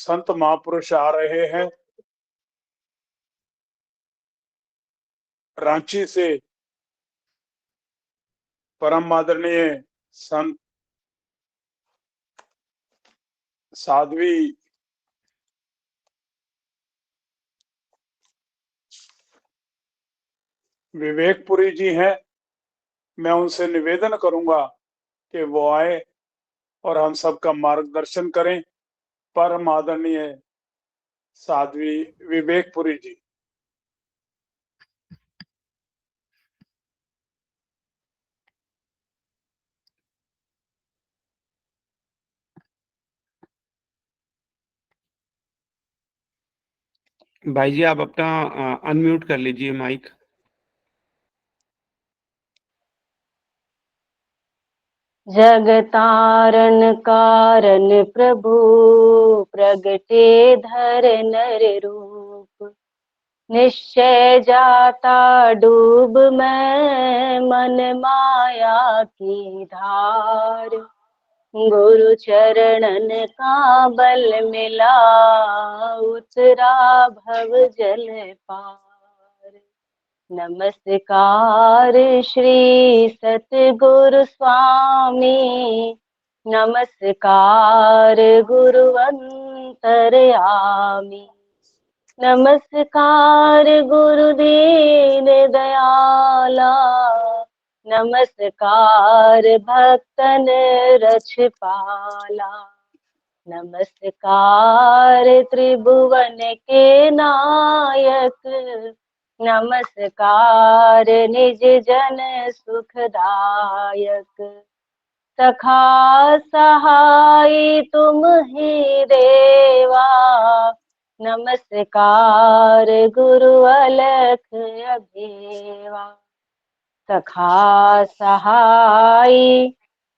संत महापुरुष आ रहे हैं। रांची से परम आदरणीय संत साध्वी विवेकपुरी जी हैं। मैं उनसे निवेदन करूंगा कि वो आए और हम सबका मार्गदर्शन करें। परम आदरणीय साध्वी विवेकपुरी जी। भाई जी आप अपना अनम्यूट कर लीजिए माइक। जगतारण कारण प्रभु प्रगटे धर नर रूप। निश्चय जाता डूब मैं मन माया की धार। गुरु चरणन का बल मिला उतरा भव जल पार। नमस्कार श्री सतगुरु स्वामी। नमस्कार गुरु अंतर्यामी। नमस्कार गुरु दीन दयाला। नमस्कार भक्तन रछपाला। नमस्कार त्रिभुवन के नायक। नमस्कार निज जन सुखदायक। सखा सहाय तुम ही देवा। नमस्कार गुरु अलख अभेवा। सखा सहाय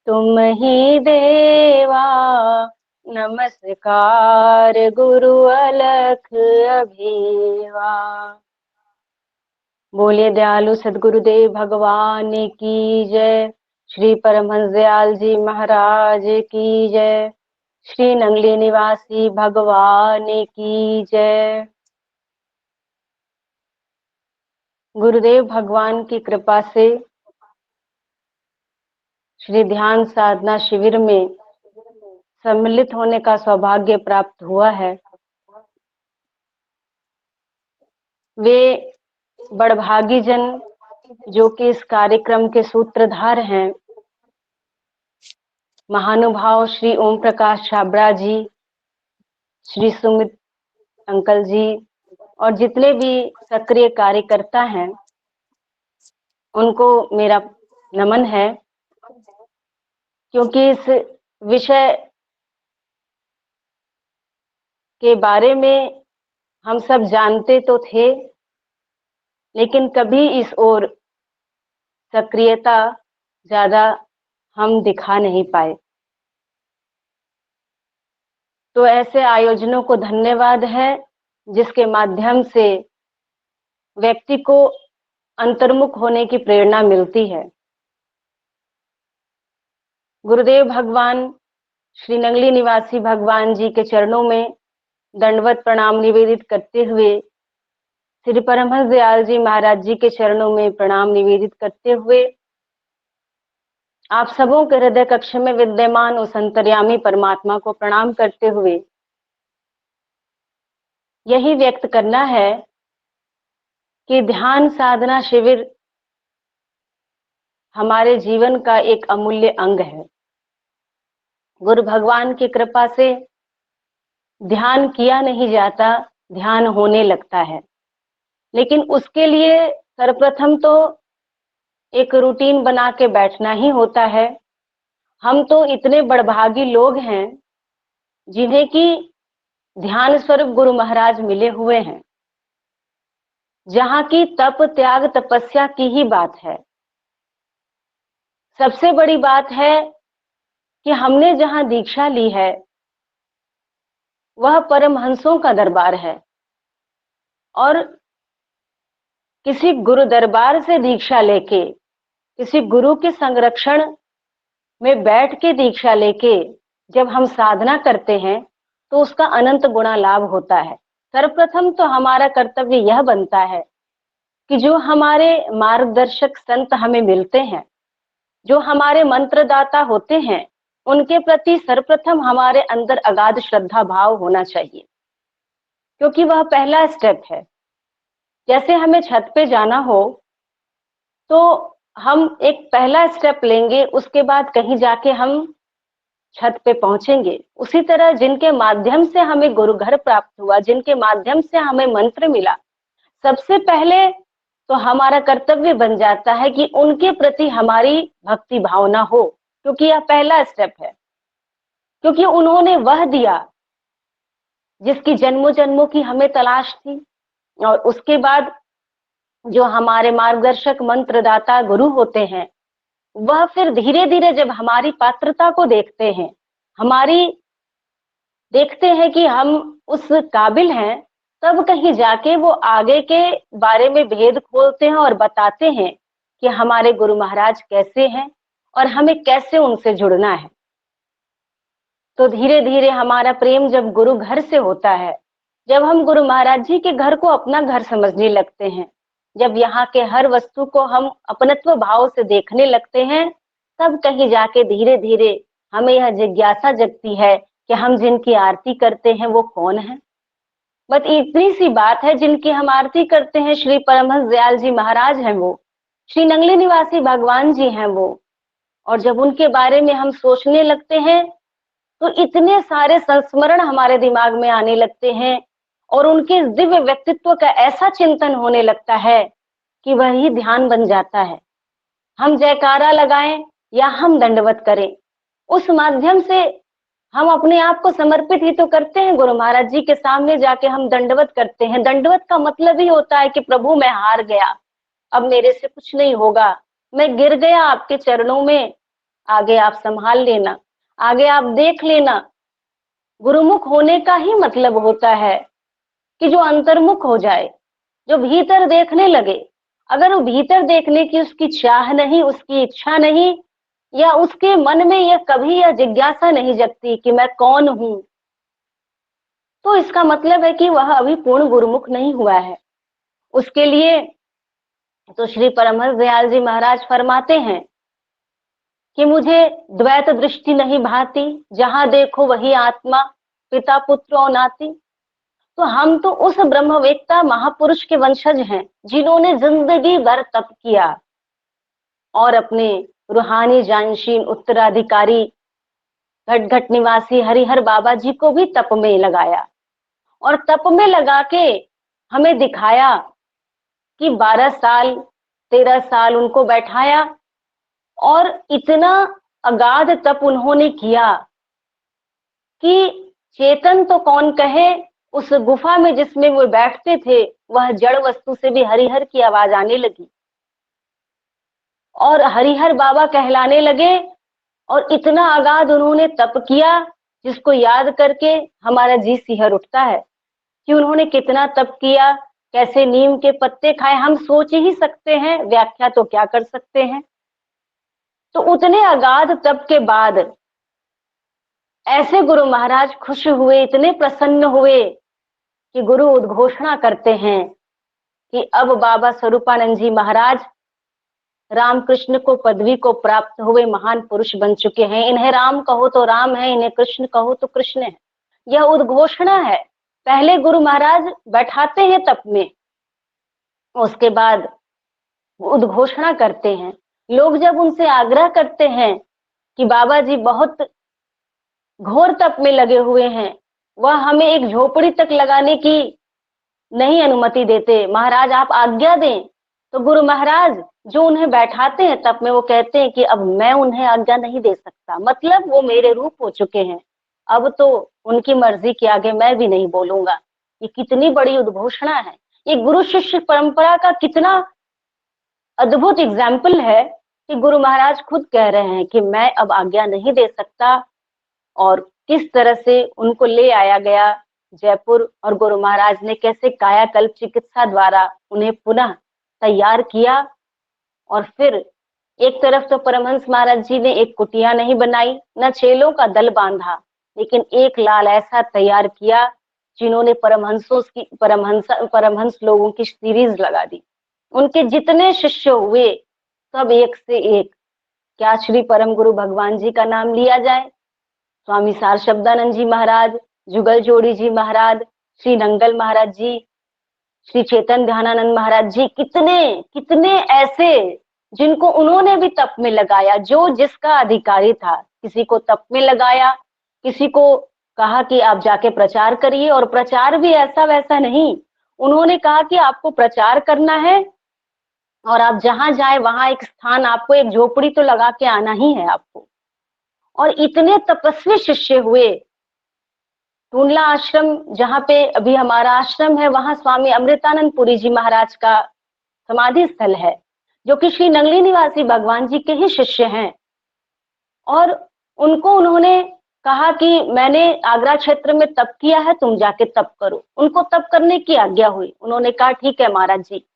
तुम ही देवा। नमस्कार गुरु अलख अभेवा। बोलिए दयालु सदगुरुदेव भगवान की जय। श्री परमहंस दयाल जी महाराज की जय। श्री नंगली निवासी भगवान की जय। गुरुदेव भगवान की कृपा से श्री ध्यान साधना शिविर में सम्मिलित होने का सौभाग्य प्राप्त हुआ है। वे बड़भागी जन जो कि इस कार्यक्रम के सूत्रधार हैं, महानुभाव श्री ओम प्रकाश छाबड़ा जी, श्री सुमित अंकल जी और जितने भी सक्रिय कार्यकर्ता हैं, उनको मेरा नमन है। क्योंकि इस विषय के बारे में हम सब जानते तो थे, लेकिन कभी इस ओर सक्रियता ज्यादा हम दिखा नहीं पाए। तो ऐसे आयोजनों को धन्यवाद है जिसके माध्यम से व्यक्ति को अंतर्मुख होने की प्रेरणा मिलती है। गुरुदेव भगवान श्री नंगली निवासी भगवान जी के चरणों में दंडवत प्रणाम निवेदित करते हुए, श्री परमहंस दयाल जी महाराज जी के चरणों में प्रणाम निवेदित करते हुए, आप सबों के हृदय कक्ष में विद्यमान उस अंतर्यामी परमात्मा को प्रणाम करते हुए यही व्यक्त करना है कि ध्यान साधना शिविर हमारे जीवन का एक अमूल्य अंग है। गुरु भगवान की कृपा से ध्यान किया नहीं जाता, ध्यान होने लगता है। लेकिन उसके लिए सर्वप्रथम तो एक रूटीन बना के बैठना ही होता है। हम तो इतने बड़भागी लोग हैं जिन्हें कि ध्यान स्वरूप गुरु महाराज मिले हुए हैं, जहां की तप त्याग तपस्या की ही बात है। सबसे बड़ी बात है कि हमने जहां दीक्षा ली है वह परमहंसों का दरबार है, और किसी गुरु दरबार से दीक्षा लेके, किसी गुरु के संरक्षण में बैठ के दीक्षा लेके जब हम साधना करते हैं तो उसका अनंत गुणा लाभ होता है। सर्वप्रथम तो हमारा कर्तव्य यह बनता है कि जो हमारे मार्गदर्शक संत हमें मिलते हैं, जो हमारे मंत्रदाता होते हैं, उनके प्रति सर्वप्रथम हमारे अंदर अगाध श्रद्धा भाव होना चाहिए, क्योंकि वह पहला स्टेप है। जैसे हमें छत पे जाना हो तो हम एक पहला स्टेप लेंगे, उसके बाद कहीं जाके हम छत पे पहुंचेंगे। उसी तरह जिनके माध्यम से हमें गुरु घर प्राप्त हुआ, जिनके माध्यम से हमें मंत्र मिला, सबसे पहले तो हमारा कर्तव्य बन जाता है कि उनके प्रति हमारी भक्ति भावना हो, क्योंकि यह पहला स्टेप है। क्योंकि उन्होंने वह दिया जिसकी जन्मों जन्मों की हमें तलाश थी, और उसके बाद जो हमारे मार्गदर्शक मंत्रदाता गुरु होते हैं, वह फिर धीरे धीरे जब हमारी पात्रता को देखते हैं, देखते हैं कि हम उस काबिल हैं, तब कहीं जाके वो आगे के बारे में भेद खोलते हैं और बताते हैं कि हमारे गुरु महाराज कैसे हैं और हमें कैसे उनसे जुड़ना है। तो धीरे धीरे हमारा प्रेम जब गुरु घर से होता है, जब हम गुरु महाराज जी के घर को अपना घर समझने लगते हैं, जब यहाँ के हर वस्तु को हम अपनत्व भाव से देखने लगते हैं, तब कहीं जाके धीरे धीरे हमें यह जिज्ञासा जगती है कि हम जिनकी आरती करते हैं वो कौन है। बस इतनी सी बात है, जिनकी हम आरती करते हैं श्री परमहंस दयाल जी महाराज हैं वो, श्री नंगली निवासी भगवान जी हैं वो। और जब उनके बारे में हम सोचने लगते हैं तो इतने सारे संस्मरण हमारे दिमाग में आने लगते हैं और उनके दिव्य व्यक्तित्व का ऐसा चिंतन होने लगता है कि वही ध्यान बन जाता है। हम जयकारा लगाएं या हम दंडवत करें, उस माध्यम से हम अपने आप को समर्पित ही तो करते हैं। गुरु महाराज जी के सामने जाके हम दंडवत करते हैं। दंडवत का मतलब ही होता है कि प्रभु मैं हार गया, अब मेरे से कुछ नहीं होगा, मैं गिर गया आपके चरणों में, आगे आप संभाल लेना, आगे आप देख लेना। गुरुमुख होने का ही मतलब होता है कि जो अंतर्मुख हो जाए, जो भीतर देखने लगे। अगर वो भीतर देखने की उसकी चाह नहीं, उसकी इच्छा नहीं, या उसके मन में यह कभी यह जिज्ञासा नहीं जगती कि मैं कौन हूं, तो इसका मतलब है कि वह अभी पूर्ण गुरुमुख नहीं हुआ है। उसके लिए तो श्री परमहंस दयाल जी महाराज फरमाते हैं कि मुझे द्वैत दृष्टि नहीं भाती, जहां देखो वही आत्मा, पिता पुत्र और नाती। तो हम तो उस ब्रह्मवेत्ता महापुरुष के वंशज हैं जिन्होंने जिंदगी भर तप किया और अपने रूहानी जानशीन उत्तराधिकारी घट घट निवासी हरिहर बाबा जी को भी तप में लगाया, और तप में लगा के हमें दिखाया कि 12 साल 13 साल उनको बैठाया, और इतना अगाध तप उन्होंने किया कि चेतन तो कौन कहे, उस गुफा में जिसमें वो बैठते थे वह जड़ वस्तु से भी हरिहर की आवाज आने लगी और हरिहर बाबा कहलाने लगे। और इतना अगाध उन्होंने तप किया जिसको याद करके हमारा जी सिहर उठता है कि उन्होंने कितना तप किया, कैसे नीम के पत्ते खाए, हम सोच ही सकते हैं, व्याख्या तो क्या कर सकते हैं। तो उतने अगाध तप के बाद ऐसे गुरु महाराज खुश हुए, इतने प्रसन्न हुए कि गुरु उद्घोषणा करते हैं कि अब बाबा स्वरूपानंद जी महाराज रामकृष्ण को पदवी को प्राप्त हुए महान पुरुष बन चुके हैं। इन्हें राम कहो तो राम है, इन्हें कृष्ण कहो तो कृष्ण है। यह उद्घोषणा है। पहले गुरु महाराज बैठाते हैं तप में, उसके बाद उद्घोषणा करते हैं। लोग जब उनसे आग्रह करते हैं कि बाबा जी बहुत घोर तप में लगे हुए हैं, वह हमें एक झोपड़ी तक लगाने की नहीं अनुमति देते, महाराज आप आज्ञा दें, तो गुरु महाराज जो उन्हें बैठाते हैं तप में, वो कहते हैं कि अब मैं उन्हें आज्ञा नहीं दे सकता, मतलब वो मेरे रूप हो चुके हैं, अब तो उनकी मर्जी के आगे मैं भी नहीं बोलूंगा। ये कितनी बड़ी उद्घोषणा है। ये गुरु शिष्य परंपरा का कितना अद्भुत एग्जाम्पल है कि गुरु महाराज खुद कह रहे हैं कि मैं अब आज्ञा नहीं दे सकता। और किस तरह से उनको ले आया गया जयपुर, और गुरु महाराज ने कैसे कायाकल्प चिकित्सा द्वारा उन्हें पुनः तैयार किया। और फिर एक तरफ तो परमहंस महाराज जी ने एक कुटिया नहीं बनाई, न चेलों का दल बांधा, लेकिन एक लाल ऐसा तैयार किया जिन्होंने परमहंस लोगों की सीरीज लगा दी। उनके जितने शिष्य हुए सब एक से एक, क्या श्री परम गुरु भगवान जी का नाम लिया जाए, स्वामी सार शब्दानंद जी महाराज, जुगल जोड़ी जी महाराज, श्री नंगल महाराज जी, श्री चेतन ध्यानानंद महाराज जी, कितने कितने ऐसे जिनको उन्होंने भी तप में लगाया, जो जिसका अधिकारी था। किसी को तप में लगाया, किसी को कहा कि आप जाके प्रचार करिए, और प्रचार भी ऐसा वैसा नहीं, उन्होंने कहा कि आपको प्रचार करना है और आप जहां जाए वहां एक स्थान, आपको एक झोपड़ी तो लगा के आना ही है आपको। और इतने तपस्वी शिष्य हुए। टूंडला आश्रम जहाँ पे अभी हमारा आश्रम है, वहां स्वामी अमृतानंद पुरी जी महाराज का समाधि स्थल है, जो कि श्री नंगली निवासी भगवान जी के ही शिष्य हैं। और उनको उन्होंने कहा कि मैंने आगरा क्षेत्र में तप किया है, तुम जाके तप करो। उनको तप करने की आज्ञा हुई। उन्होंने कहा ठीक है महाराज जी।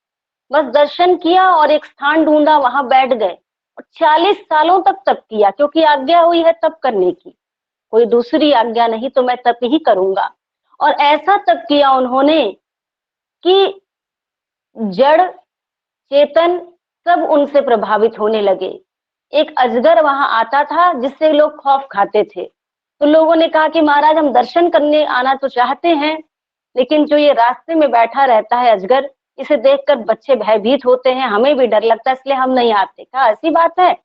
बस दर्शन किया और एक स्थान ढूंढा, वहां बैठ गए और 40 सालों तक तप किया, क्योंकि आज्ञा हुई है तप करने की, कोई दूसरी आज्ञा नहीं, तो मैं तप ही करूंगा। और ऐसा तप किया उन्होंने कि जड़ चेतन सब उनसे प्रभावित होने लगे। एक अजगर वहां आता था जिससे लोग खौफ खाते थे, तो लोगों ने कहा कि महाराज हम दर्शन करने आना तो चाहते हैं, लेकिन जो ये रास्ते में बैठा रहता है अजगर, इसे देखकर बच्चे भयभीत होते हैं, हमें भी डर लगता है, इसलिए हम नहीं आते। कहा ऐसी बात है।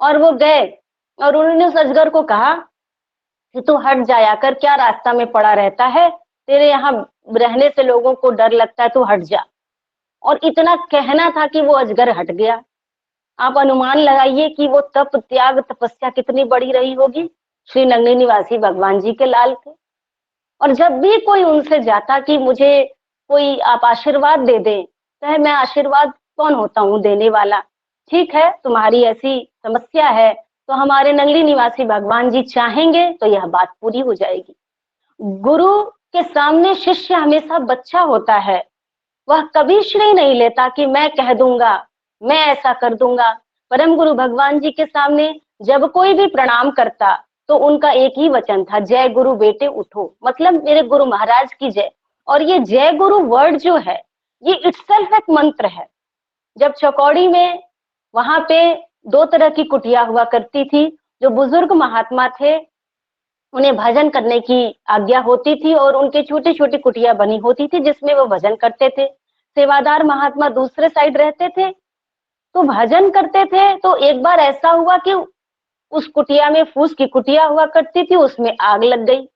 और वो गए और उन्होंने उस अजगर को कहा कि तू हट जाया कर, क्या रास्ता में पड़ा रहता है, तेरे यहाँ रहने से लोगों को डर लगता है, तू हट जा। और इतना कहना था कि वो अजगर हट गया। आप अनुमान लगाइए कि वो तप त्याग तपस्या कितनी बड़ी रही होगी। श्री नंगली निवासी भगवान जी के लाल थे। और जब भी कोई उनसे जाता कि मुझे कोई आप आशीर्वाद दे दें, चाहे मैं आशीर्वाद कौन होता हूँ देने वाला, ठीक है तुम्हारी ऐसी समस्या है तो हमारे नंगली निवासी भगवान जी चाहेंगे तो यह बात पूरी हो जाएगी। गुरु के सामने शिष्य हमेशा बच्चा होता है, वह कभी श्रेय नहीं लेता कि मैं कह दूंगा, मैं ऐसा कर दूंगा। परम गुरु भगवान जी के सामने जब कोई भी प्रणाम करता तो उनका एक ही वचन था, जय गुरु बेटे उठो, मतलब मेरे गुरु महाराज की जय। और ये जय गुरु वर्ड जो है, ये इटसेल्फ एक मंत्र है। जब चौकौड़ी में वहां पे 2 तरह की कुटिया हुआ करती थी, जो बुजुर्ग महात्मा थे उन्हें भजन करने की आज्ञा होती थी और उनके छोटी छोटी कुटिया बनी होती थी जिसमें वो भजन करते थे। सेवादार महात्मा दूसरे साइड रहते थे तो भजन करते थे। तो एक बार ऐसा हुआ कि उस कुटिया में, फूस की कुटिया हुआ करती थी, उसमें आग लग गई।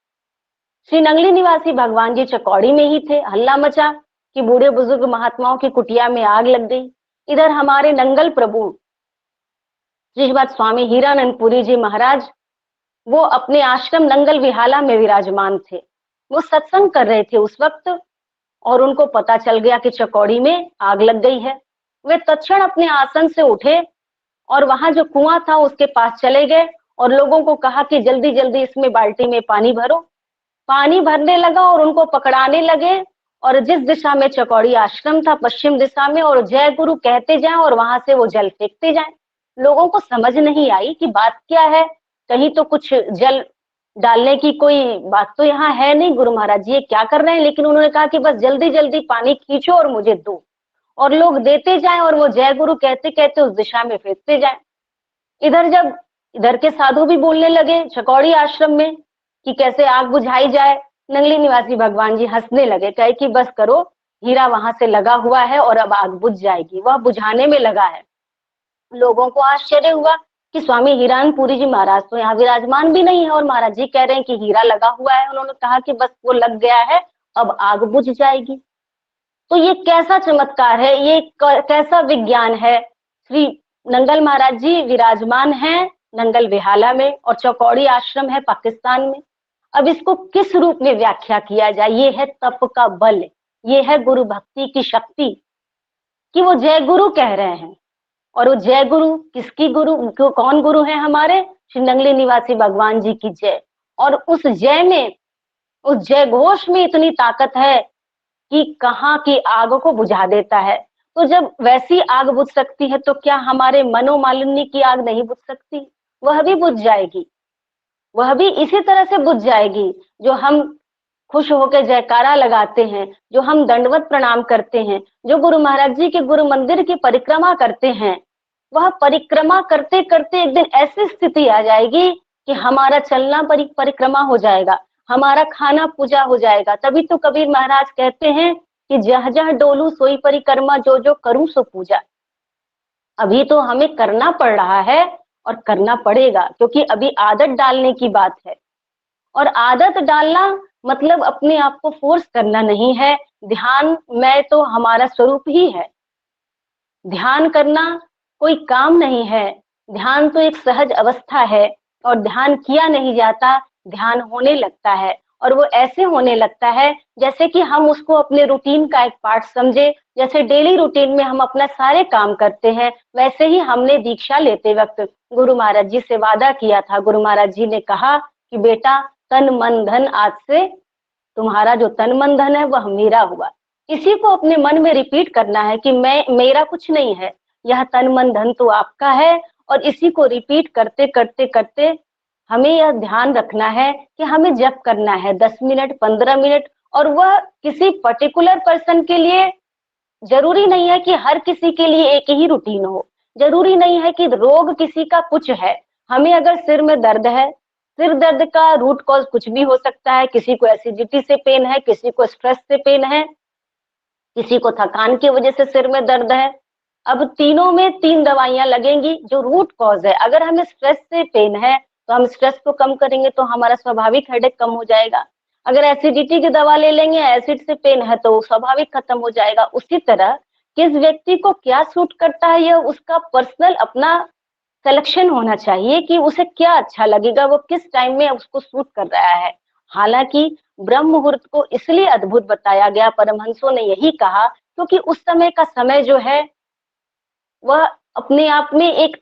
श्री नंगली निवासी भगवान जी चकौड़ी में ही थे, हल्ला मचा कि बूढ़े बुजुर्ग महात्माओं की कुटिया में आग लग गई। इधर हमारे नंगल प्रभु श्रीमद स्वामी हीरानंदपुरी जी महाराज, वो अपने आश्रम नंगल विहाला में विराजमान थे। वो सत्संग कर रहे थे उस वक्त और उनको पता चल गया कि चकौड़ी में आग लग गई है। वे तत्क्षण अपने आसन से उठे और वहां जो कुआं था उसके पास चले गए और लोगों को कहा कि जल्दी जल्दी इसमें बाल्टी में पानी भरो। पानी भरने लगा और उनको पकड़ाने लगे और जिस दिशा में चकौड़ी आश्रम था, पश्चिम दिशा में, और जय गुरु कहते जाएं और वहां से वो जल फेंकते जाएं। लोगों को समझ नहीं आई कि बात क्या है, कहीं तो कुछ जल डालने की कोई बात तो यहाँ है नहीं, गुरु महाराज जी ये क्या कर रहे हैं। लेकिन उन्होंने कहा कि बस जल्दी जल्दी पानी खींचो और मुझे दो, और लोग देते जाएं और वो जय गुरु कहते कहते उस दिशा में फेंकते जाएं। जब इधर के साधु भी बोलने लगे चकौड़ी आश्रम में कि कैसे आग बुझाई जाए, नंगली निवासी भगवान जी हंसने लगे, कहे कि बस करो, हीरा वहां से लगा हुआ है और अब आग बुझ जाएगी। वह बुझाने में लगा है। लोगों को आश्चर्य हुआ कि स्वामी हीरानंदपुरी जी महाराज तो यहाँ विराजमान भी नहीं है और महाराज जी कह रहे हैं कि हीरा लगा हुआ है। उन्होंने कहा कि बस वो लग गया है, अब आग बुझ जाएगी। तो ये कैसा चमत्कार है, ये कैसा विज्ञान है। श्री नंगल महाराज जी विराजमान हैं नंगल विहाला में और चौकौड़ी आश्रम है पाकिस्तान में। अब इसको किस रूप में व्याख्या किया जाए? ये है तप का बल, ये है गुरु भक्ति की शक्ति कि वो जय गुरु कह रहे हैं। और वो जय गुरु किसकी गुरु, कौन गुरु है हमारे? श्री नंगली निवासी भगवान जी की जय। और उस जय में, उस जय घोष में इतनी ताकत है कि कहाँ की आग को बुझा देता है। तो जब वैसी आग बुझ सकती है तो क्या हमारे मनोमालिन्य की आग नहीं बुझ सकती? वह भी बुझ जाएगी। वह भी इसी तरह से बुझ जाएगी। जो हम खुश होकर जयकारा लगाते हैं, जो हम दंडवत प्रणाम करते हैं, जो गुरु महाराज जी के गुरु मंदिर की परिक्रमा करते हैं, वह परिक्रमा करते करते एक दिन ऐसी स्थिति आ जाएगी कि हमारा चलना परिक्रमा हो जाएगा, हमारा खाना पूजा हो जाएगा। तभी तो कबीर महाराज कहते हैं कि जह जह डोलू सोई परिक्रमा, जो जो करूं सो पूजा। अभी तो हमें करना पड़ रहा है और करना पड़ेगा, क्योंकि अभी आदत डालने की बात है। और आदत डालना मतलब अपने आप को फोर्स करना नहीं है। ध्यान में तो हमारा स्वरूप ही है। ध्यान करना कोई काम नहीं है, ध्यान तो एक सहज अवस्था है। और ध्यान किया नहीं जाता, ध्यान होने लगता है। और वो ऐसे होने लगता है जैसे कि हम उसको अपने रूटीन का एक पार्ट समझे। जैसे डेली रूटीन में हम अपना सारे काम करते हैं, वैसे ही हमने दीक्षा लेते वक्त गुरु महाराज जी से वादा किया था। गुरु महाराज जी ने कहा कि बेटा, तन मन धन आज से तुम्हारा जो तन मन धन है वह मेरा हुआ। इसी को अपने मन में रिपीट करना है कि मेरा कुछ नहीं है, यह तन मन धन तो आपका है। और इसी को रिपीट करते करते करते हमें यह ध्यान रखना है कि हमें जप करना है 10 मिनट 15 मिनट। और वह किसी पर्टिकुलर पर्सन के लिए जरूरी नहीं है कि हर किसी के लिए एक ही रूटीन हो। जरूरी नहीं है कि रोग किसी का कुछ है। हमें अगर सिर में दर्द है, सिर दर्द का रूट कॉज कुछ भी हो सकता है। किसी को एसिडिटी से पेन है, किसी को स्ट्रेस से पेन है, किसी को थकान की वजह से सिर में दर्द है। अब तीनों में 3 दवाइयां लगेंगी जो रूट कॉज है। अगर हमें स्ट्रेस से पेन है तो हम स्ट्रेस को कम करेंगे तो हमारा स्वाभाविक हेडेक कम हो जाएगा। अगर एसिडिटी की दवा ले लेंगे, एसिड से पेन है तो स्वाभाविक खत्म हो जाएगा। उसी तरह किस व्यक्ति को क्या सूट करता है, यह उसका पर्सनल अपना सिलेक्शन होना चाहिए कि उसे क्या अच्छा लगेगा, वो किस टाइम में उसको सूट कर रहा है। हालांकि ब्रह्म मुहूर्त को इसलिए अद्भुत बताया गया, परमहंसों ने यही कहा, क्योंकि उस समय का समय जो है वह अपने आप में एक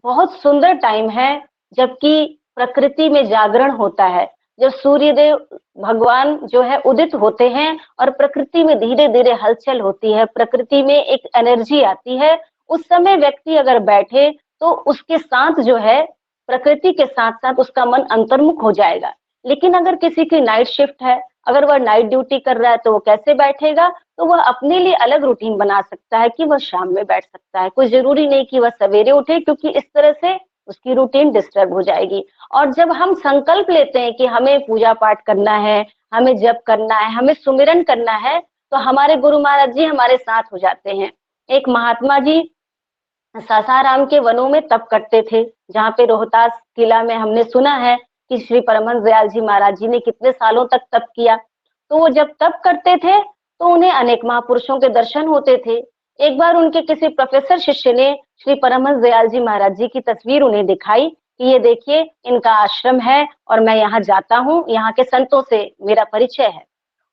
बहुत सुंदर टाइम है, जबकि प्रकृति में जागरण होता है। जब सूर्यदेव भगवान जो है उदित होते हैं और प्रकृति में धीरे धीरे हलचल होती है, प्रकृति में एक एनर्जी आती है। उस समय व्यक्ति अगर बैठे तो उसके साथ जो है प्रकृति के साथ साथ उसका मन अंतर्मुख हो जाएगा। लेकिन अगर किसी की नाइट शिफ्ट है, अगर वह नाइट ड्यूटी कर रहा है तो वो कैसे बैठेगा? तो वह अपने लिए अलग रूटीन बना सकता है कि वह शाम में बैठ सकता है। कोई जरूरी नहीं कि वह सवेरे उठे, क्योंकि इस तरह से उसकी रूटीन डिस्टर्ब हो जाएगी। और जब हम संकल्प लेते हैं कि हमें पूजा पाठ करना है, हमें जप करना है, हमें सुमिरन करना है, तो हमारे गुरु महाराज जी हमारे साथ हो जाते हैं। एक महात्मा जी सासाराम के वनों में तप करते थे, जहाँ पे रोहतास किला में हमने सुना है कि श्री परमहंस दयाल जी महाराज जी ने कितने सालों तक तप किया। तो वो जब तप करते थे तो उन्हें अनेक महापुरुषों के दर्शन होते थे। एक बार उनके किसी प्रोफेसर शिष्य ने श्री परमहंस दयाल जी महाराज जी की तस्वीर उन्हें दिखाई कि ये देखिए, इनका आश्रम है और मैं यहाँ जाता हूँ, यहाँ के संतों से मेरा परिचय है।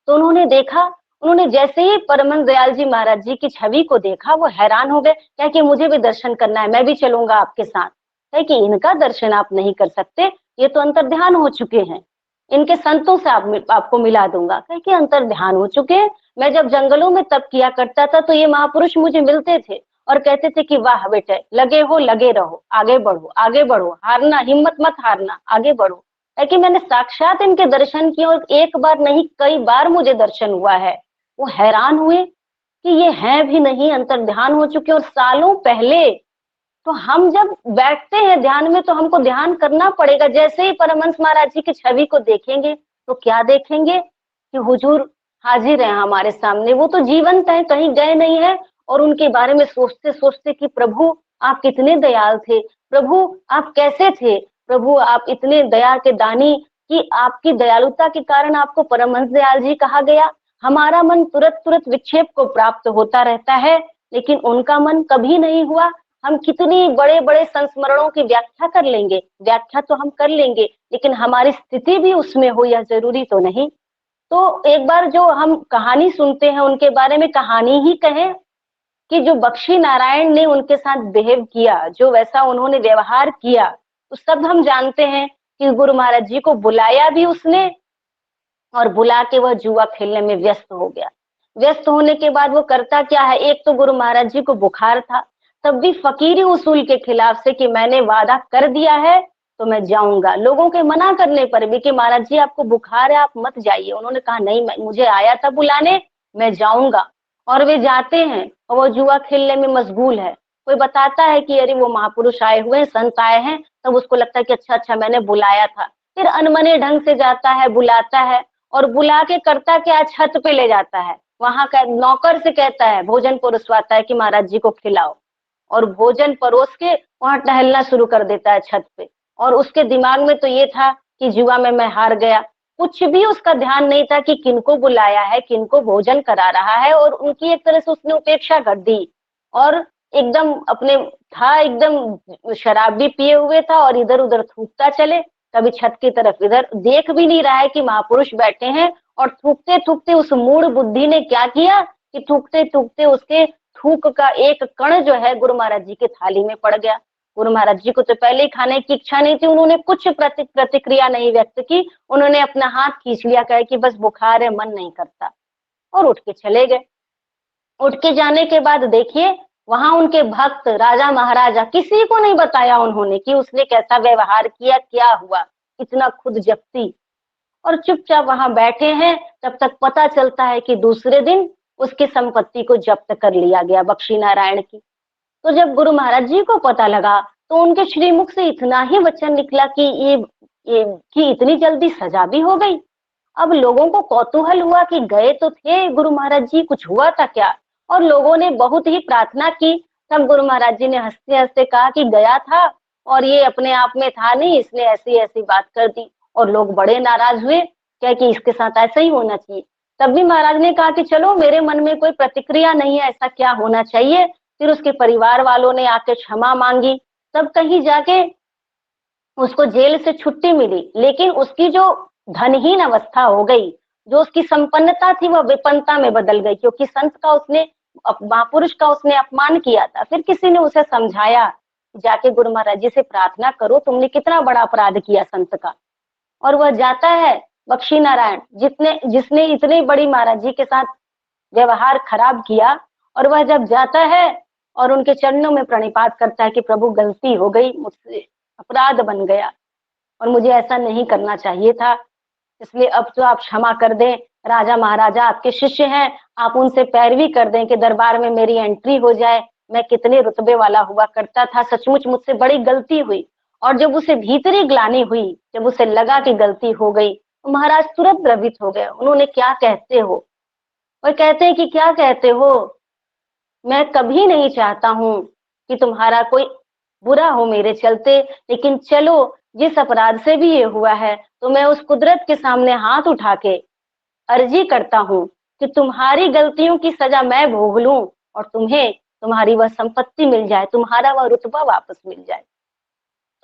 तो उन्होंने देखा, उन्होंने जैसे ही परमहंस दयाल जी महाराज जी की छवि को देखा, वो हैरान हो गए। क्या कि मुझे भी दर्शन करना है, मैं भी चलूंगा आपके साथ। है कि इनका दर्शन आप नहीं कर सकते, ये तो अंतर ध्यान हो चुके हैं, इनके संतों से आपको मिला दूंगा। कह के अंतर ध्यान हो चुके हैं। मैं जब जंगलों में तप किया करता था तो ये महापुरुष मुझे मिलते थे और कहते थे कि वाह बेटे, लगे हो लगे रहो, आगे बढ़ो आगे बढ़ो, हारना, हिम्मत मत हारना, आगे बढ़ो। है कि मैंने साक्षात इनके दर्शन किए और एक बार नहीं कई बार मुझे दर्शन हुआ है। वो हैरान हुए कि ये हैं भी नहीं, अंतर ध्यान हो चुके। और सालों पहले तो हम जब बैठते हैं ध्यान में तो हमको ध्यान करना पड़ेगा। जैसे ही परमहंस महाराज जी की छवि को देखेंगे तो क्या देखेंगे कि हुजूर हाजिर है हमारे सामने, वो तो जीवंत है, कहीं गए नहीं है। और उनके बारे में सोचते सोचते कि प्रभु आप कितने दयाल थे, प्रभु आप कैसे थे, प्रभु आप इतने दया के दानी, कि आपकी दयालुता के कारण आपको परमहंस दयाल जी कहा गया। हमारा मन तुरंत तुरंत विक्षेप को प्राप्त होता रहता है, लेकिन उनका मन कभी नहीं हुआ। हम कितनी बड़े बड़े संस्मरणों की व्याख्या कर लेंगे, व्याख्या तो हम कर लेंगे, लेकिन हमारी स्थिति भी उसमें हो यह जरूरी तो नहीं। तो एक बार जो हम कहानी सुनते हैं उनके बारे में कहानी ही कहें कि जो बख्शी नारायण ने उनके साथ बिहेव किया, जो वैसा उन्होंने व्यवहार किया, तो सब हम जानते हैं कि गुरु महाराज जी को बुलाया भी उसने और बुला के वह जुआ खेलने में व्यस्त हो गया। व्यस्त होने के बाद वो करता क्या है, एक तो गुरु महाराज जी को बुखार था, तब भी फकीरी उसूल के खिलाफ से कि मैंने वादा कर दिया है तो मैं जाऊंगा। लोगों के मना करने पर भी कि महाराज जी आपको बुखार है, आप मत जाइए, उन्होंने कहा नहीं, मुझे आया था बुलाने, मैं जाऊंगा। और वे जाते हैं और वो जुआ खेलने में मशगूल है। कोई बताता है कि अरे वो महापुरुष आए हुए हैं, संत आए हैं, तब उसको लगता है कि अच्छा अच्छा मैंने बुलाया था। फिर अनमने ढंग से जाता है, बुलाता है, और बुला के करता क्या, छत पे ले जाता है। वहां का नौकर से कहता है, भोजन परोसवाता है कि महाराज जी को खिलाओ, और भोजन परोस के वहां टहलना शुरू कर देता है छत पे। और उसके दिमाग में तो ये था कि जुआ में मैं हार गया। कुछ भी उसका ध्यान नहीं था कि किनको बुलाया है, किनको भोजन करा रहा है, और उनकी एक तरह से उसने उपेक्षा कर दी। और एकदम अपने था, एकदम शराब भी पिए हुए था और इधर उधर थूकता चले, कभी छत की तरफ, इधर देख भी नहीं रहा है कि महापुरुष बैठे हैं। और थूकते थूकते उस मूढ़ बुद्धि ने क्या किया कि थूकते थूकते उसके थूक का एक कण जो है गुरु महाराज जी के थाली में पड़ गया। गुरु महाराज जी को तो पहले ही खाने की इच्छा नहीं थी, उन्होंने कुछ प्रतिक्रिया नहीं व्यक्त की। उन्होंने अपना हाथ खींच लिया, कहे कि बस बुखार है, मन नहीं करता, और उठ के चले गए। उठ के जाने के बाद देखिए वहां उनके भक्त राजा महाराजा, किसी को नहीं बताया उन्होंने कि उसने कैसा व्यवहार किया, क्या हुआ, इतना खुद जप्ती, और चुपचाप वहां बैठे हैं। तब तक पता चलता है कि दूसरे दिन उसकी संपत्ति को जब्त कर लिया गया, बख्शी नारायण की। तो जब गुरु महाराज जी को पता लगा तो उनके श्रीमुख से इतना ही वचन निकला कि ये कि इतनी जल्दी सजा भी हो गई। अब लोगों को कौतूहल हुआ कि गए तो थे गुरु महाराज जी, कुछ हुआ था क्या? और लोगों ने बहुत ही प्रार्थना की। तब गुरु महाराज जी ने हंसते हंसते कहा कि गया था और ये अपने आप में था नहीं, इसने ऐसी ऐसी बात कर दी। और लोग बड़े नाराज हुए, क्या कि इसके साथ ऐसा ही होना चाहिए। तब भी महाराज ने कहा कि चलो, मेरे मन में कोई प्रतिक्रिया नहीं है, ऐसा क्या होना चाहिए। फिर उसके परिवार वालों ने आके क्षमा मांगी। तब कहीं जाके उसको जेल से छुट्टी मिली, लेकिन उसकी जो धनहीन अवस्था हो गई, जो उसकी संपन्नता थी, वह विपन्नता में बदल गई, क्योंकि संत का उसने, महापुरुष का उसने अपमान किया था। फिर किसी ने उसे समझाया, जाके गुरु महाराज जी से प्रार्थना करो, तुमने कितना बड़ा अपराध किया संत का। और वह जाता है, बख्शी नारायण जिसने इतनी बड़ी महाराज जी के साथ व्यवहार खराब किया, और वह जब जाता है और उनके चरणों में प्रणिपात करता है कि प्रभु गलती हो गई मुझसे, अपराध बन गया और मुझे ऐसा नहीं करना चाहिए था, इसलिए अब तो आप क्षमा कर दें। राजा महाराजा आपके शिष्य हैं, आप उनसे पैरवी कर दें कि दरबार में मेरी एंट्री हो जाए। मैं कितने रुतबे वाला हुआ करता था, सचमुच मुझसे बड़ी गलती हुई। और जब उसे भीतरी ग्लानि हुई, जब उसे लगा कि गलती हो गई, तो महाराज तुरंत द्रवित हो गए। उन्होंने क्या कहते हो, और कहते हैं कि क्या कहते हो, मैं कभी नहीं चाहता हूं कि तुम्हारा कोई बुरा हो मेरे चलते, लेकिन चलो जिस अपराध से भी ये हुआ है, तो मैं उस कुदरत के सामने हाथ उठा के अर्जी करता हूं कि तुम्हारी गलतियों की सजा मैं भोग लूं और तुम्हें तुम्हारी वह संपत्ति मिल जाए, तुम्हारा वह रुतबा वापस मिल जाए।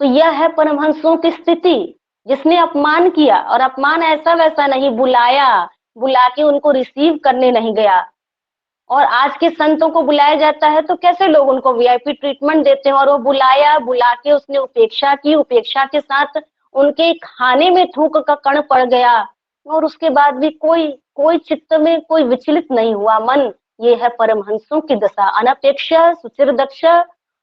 तो यह है परमहंसों की स्थिति, जिसने अपमान किया, और अपमान ऐसा वैसा नहीं, बुलाया, बुला के उनको रिसीव करने नहीं गया। और आज के संतों को बुलाया जाता है तो कैसे लोग उनको वीआईपी ट्रीटमेंट देते हैं, और वो बुलाया, बुला के उसने उपेक्षा की, उपेक्षा के साथ उनके खाने में थूक का कण पड़ गया, और उसके बाद भी कोई चित्त में कोई विचलित नहीं हुआ मन। ये है परमहंसों की दशा, अनपेक्ष सुचिर दक्ष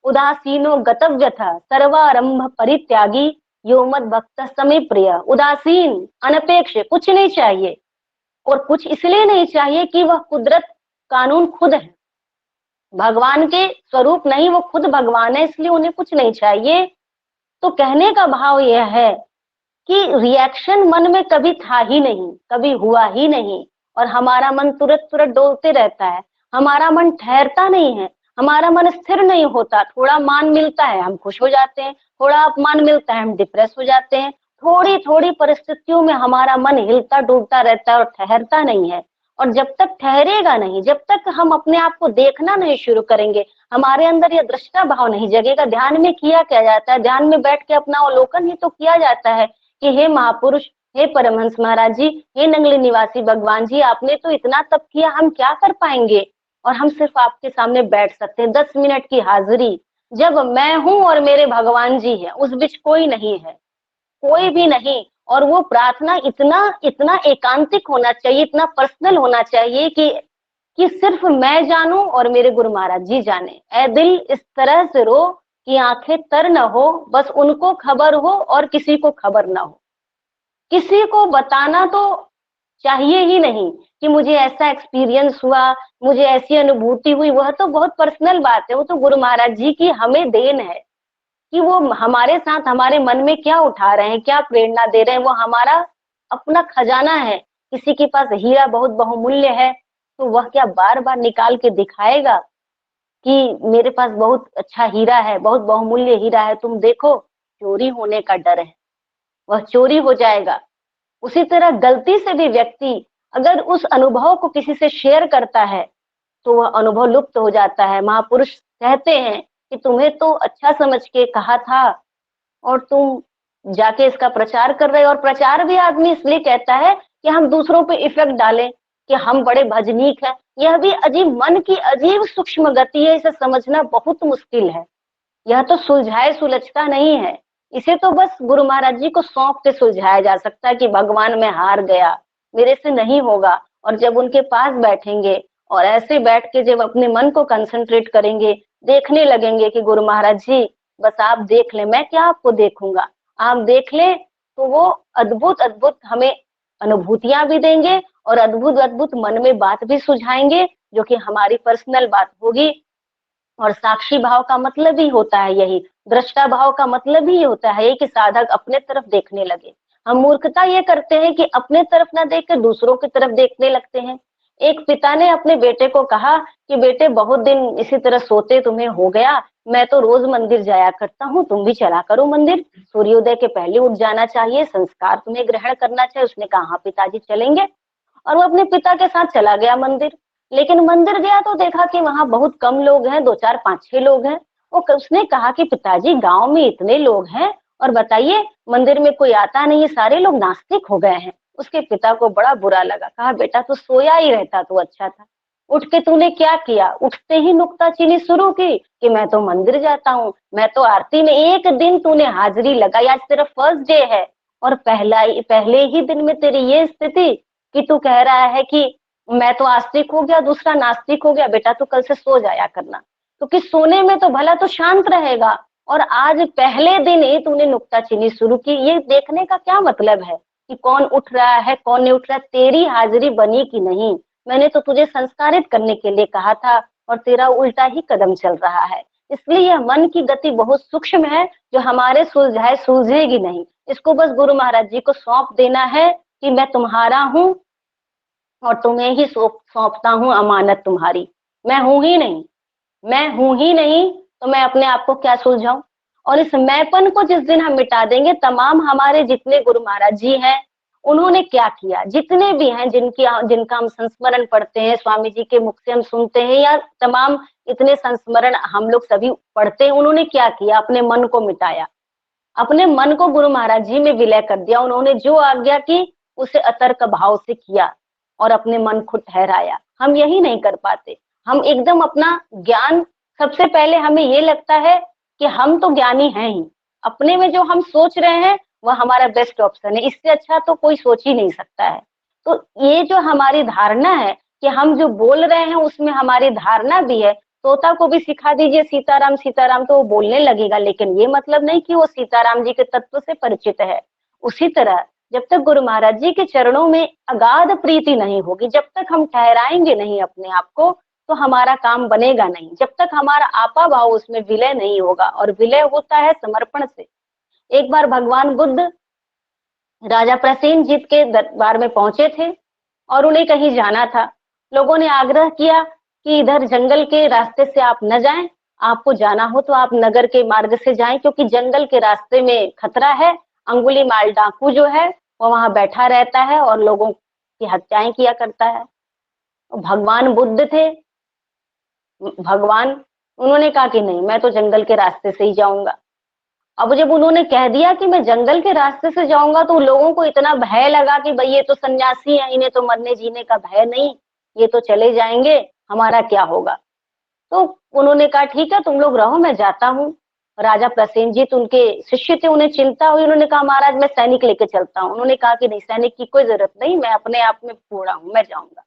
उदासीनो गतव्यथ सर्वारंभ परित्यागी यो मद भक्त समे प्रिय। उदासीन, अनपेक्ष, कुछ नहीं चाहिए, और कुछ इसलिए नहीं चाहिए कि वह कुदरत कानून खुद है, भगवान के स्वरूप नहीं, वो खुद भगवान है, इसलिए उन्हें कुछ नहीं चाहिए। तो कहने का भाव यह है कि रिएक्शन मन में कभी था ही नहीं, कभी हुआ ही नहीं, और हमारा मन तुरंत तुरंत डोलते रहता है, हमारा मन ठहरता नहीं है, हमारा मन स्थिर नहीं होता। थोड़ा मान मिलता है हम खुश हो जाते हैं, थोड़ा अपमान मिलता है हम डिप्रेस हो जाते हैं, थोड़ी थोड़ी परिस्थितियों में हमारा मन हिलता डुलता रहता है और ठहरता नहीं है। और जब तक ठहरेगा नहीं, जब तक हम अपने आप को देखना नहीं शुरू करेंगे, हमारे अंदर यह दृष्टा भाव नहीं जगेगा। ध्यान में किया क्या जाता है, ध्यान में बैठ के अपना अवलोकन ही तो किया जाता है कि हे महापुरुष, हे परमहंस महाराज जी, हे नंगली निवासी भगवान जी, आपने तो इतना तप किया, हम क्या कर पाएंगे। और हम सिर्फ आपके सामने बैठ सकते हैं, 10 मिनट की हाजिरी, जब मैं हूं और मेरे भगवान जी है, उस बीच कोई नहीं है, कोई भी नहीं। और वो प्रार्थना इतना इतना एकांतिक होना चाहिए, इतना पर्सनल होना चाहिए कि सिर्फ मैं जानूं और मेरे गुरु महाराज जी जाने। ऐ दिल इस तरह से रो कि आंखें तर न हो, बस उनको खबर हो और किसी को खबर ना हो। किसी को बताना तो चाहिए ही नहीं कि मुझे ऐसा एक्सपीरियंस हुआ, मुझे ऐसी अनुभूति हुई। वह तो बहुत पर्सनल बात है, वो तो गुरु महाराज जी की हमें देन है कि वो हमारे साथ हमारे मन में क्या उठा रहे हैं, क्या प्रेरणा दे रहे हैं। वो हमारा अपना खजाना है। किसी के पास हीरा बहुत बहुमूल्य है तो वह क्या बार बार निकाल के दिखाएगा कि मेरे पास बहुत अच्छा हीरा है, बहुत बहुमूल्य हीरा है, तुम देखो। चोरी होने का डर है, वह चोरी हो जाएगा। उसी तरह गलती से भी व्यक्ति अगर उस अनुभव को किसी से शेयर करता है तो वह अनुभव लुप्त हो जाता है। महापुरुष कहते हैं कि तुम्हें तो अच्छा समझ के कहा था और तुम जाके इसका प्रचार कर रहे हो। और प्रचार भी आदमी इसलिए कहता है कि हम दूसरों पे इफेक्ट डालें कि हम बड़े भजनीक हैं। यह भी अजीब, मन की अजीब सूक्ष्म गति है, इसे समझना बहुत मुश्किल है। यह तो सुलझाए सुलझता नहीं है। इसे तो बस गुरु महाराज जी को सौंप के सुलझाया जा सकता है कि भगवान मैं हार गया, मेरे से नहीं होगा। और जब उनके पास बैठेंगे और ऐसे बैठ के जब अपने मन को कंसंट्रेट करेंगे, देखने लगेंगे कि गुरु महाराज जी बस आप देख ले, मैं क्या आपको देखूंगा, आप देख ले, तो वो अद्भुत अद्भुत हमें अनुभूतियां भी देंगे और अद्भुत अद्भुत मन में बात भी सुझाएंगे जो कि हमारी पर्सनल बात होगी। और साक्षी भाव का मतलब ही होता है यही, दृष्टा भाव का मतलब ही होता है कि साधक अपने तरफ देखने लगे। हम मूर्खता ये करते हैं कि अपने तरफ ना देख कर दूसरों की तरफ देखने लगते हैं। एक पिता ने अपने बेटे को कहा कि बेटे बहुत दिन इसी तरह सोते तुम्हें हो गया, मैं तो रोज मंदिर जाया करता हूँ, तुम भी चला करो मंदिर, सूर्योदय के पहले उठ जाना चाहिए, संस्कार तुम्हें ग्रहण करना चाहिए। उसने कहा हाँ पिताजी चलेंगे। और वो अपने पिता के साथ चला गया मंदिर। लेकिन मंदिर गया तो देखा कि वहां बहुत कम लोग हैं, 2 4 5 6 लोग हैं। उसने कहा कि पिताजी गांव में इतने लोग हैं और बताइए मंदिर में कोई आता नहीं है, सारे लोग नास्तिक हो गए हैं। उसके पिता को बड़ा बुरा लगा। कहा बेटा तू सोया ही रहता तो अच्छा था, उठ के तूने क्या किया। उठते ही नुक्ताचीनी शुरू की कि मैं तो मंदिर जाता हूँ, मैं तो आरती में, एक दिन तूने हाजिरी लगाई, आज तेरा फर्स्ट डे है और पहले ही दिन में तेरी ये स्थिति कि तू कह रहा है कि मैं तो आस्तिक हो गया, दूसरा नास्तिक हो गया। बेटा तू कल से सो जाया करना, क्योंकि सोने में तो भला तो शांत रहेगा। और आज पहले दिन ही तूने नुक्ताचीनी शुरू की। ये देखने का क्या मतलब है कि कौन उठ रहा है कौन नहीं उठ रहा है, तेरी हाजिरी बनी कि नहीं। मैंने तो तुझे संस्कारित करने के लिए कहा था और तेरा उल्टा ही कदम चल रहा है। इसलिए यह मन की गति बहुत सूक्ष्म है जो हमारे सुलझाए सुलझेगी नहीं। इसको बस गुरु महाराज जी को सौंप देना है कि मैं तुम्हारा हूँ और तुम्हें ही सौंपता हूँ अमानत तुम्हारी। मैं हूं ही नहीं, मैं हूं ही नहीं तो मैं अपने आप को क्या सुलझाऊं। और इस मैंपन को जिस दिन हम मिटा देंगे, तमाम हमारे जितने गुरु महाराज जी हैं उन्होंने क्या किया, जितने भी हैं जिनका हम संस्मरण पढ़ते हैं, स्वामी जी के मुख से हम सुनते हैं या तमाम इतने संस्मरण हम लोग सभी पढ़ते हैं, उन्होंने क्या किया, अपने मन को मिटाया, अपने मन को गुरु महाराज जी में विलय कर दिया। उन्होंने जो आज्ञा की उसे अतर्क भाव से किया और अपने मन को ठहराया। हम यही नहीं कर पाते। हम एकदम अपना ज्ञान, सबसे पहले हमें ये लगता है कि हम तो ज्ञानी हैं ही, अपने में जो हम सोच रहे हैं वह हमारा बेस्ट ऑप्शन है, इससे अच्छा तो कोई सोच ही नहीं सकता है। तो ये जो हमारी धारणा है कि हम जो बोल रहे हैं उसमें हमारी धारणा भी है। तोता को भी सिखा दीजिए सीताराम सीताराम तो वो बोलने लगेगा, लेकिन ये मतलब नहीं कि वो सीताराम जी के तत्व से परिचित है। उसी तरह जब तक गुरु महाराज जी के चरणों में अगाध प्रीति नहीं होगी, जब तक हम ठहराएंगे नहीं अपने आप को, तो हमारा काम बनेगा नहीं। जब तक हमारा आपा भाव उसमें विलय नहीं होगा, और विलय होता है समर्पण से। एक बार भगवान बुद्ध राजा प्रसेनजीत के दरबार में पहुंचे थे और उन्हें कहीं जाना था। लोगों ने आग्रह किया कि इधर जंगल के रास्ते से आप न जाएं, आपको जाना हो तो आप नगर के मार्ग से जाएं, क्योंकि जंगल के रास्ते में खतरा है। अंगुलीमाल डाकू जो है वो वहां बैठा रहता है और लोगों की हत्याएं किया करता है। भगवान बुद्ध थे, भगवान, उन्होंने कहा कि नहीं, मैं तो जंगल के रास्ते से ही जाऊंगा। अब जब उन्होंने कह दिया कि मैं जंगल के रास्ते से जाऊंगा तो लोगों को इतना भय लगा कि भाई ये तो सन्यासी है, इन्हें तो मरने जीने का भय नहीं, ये तो चले जाएंगे, हमारा क्या होगा। तो उन्होंने कहा ठीक है तुम लोग रहो, मैं जाता हूँ। राजा प्रसेनजीत उनके शिष्य थे, उन्हें चिंता हुई, उन्होंने कहा महाराज मैं सैनिक लेके चलता हूँ। उन्होंने कहा कि नहीं, सैनिक की कोई जरूरत नहीं, मैं अपने आप में पूरा हूँ, मैं जाऊंगा।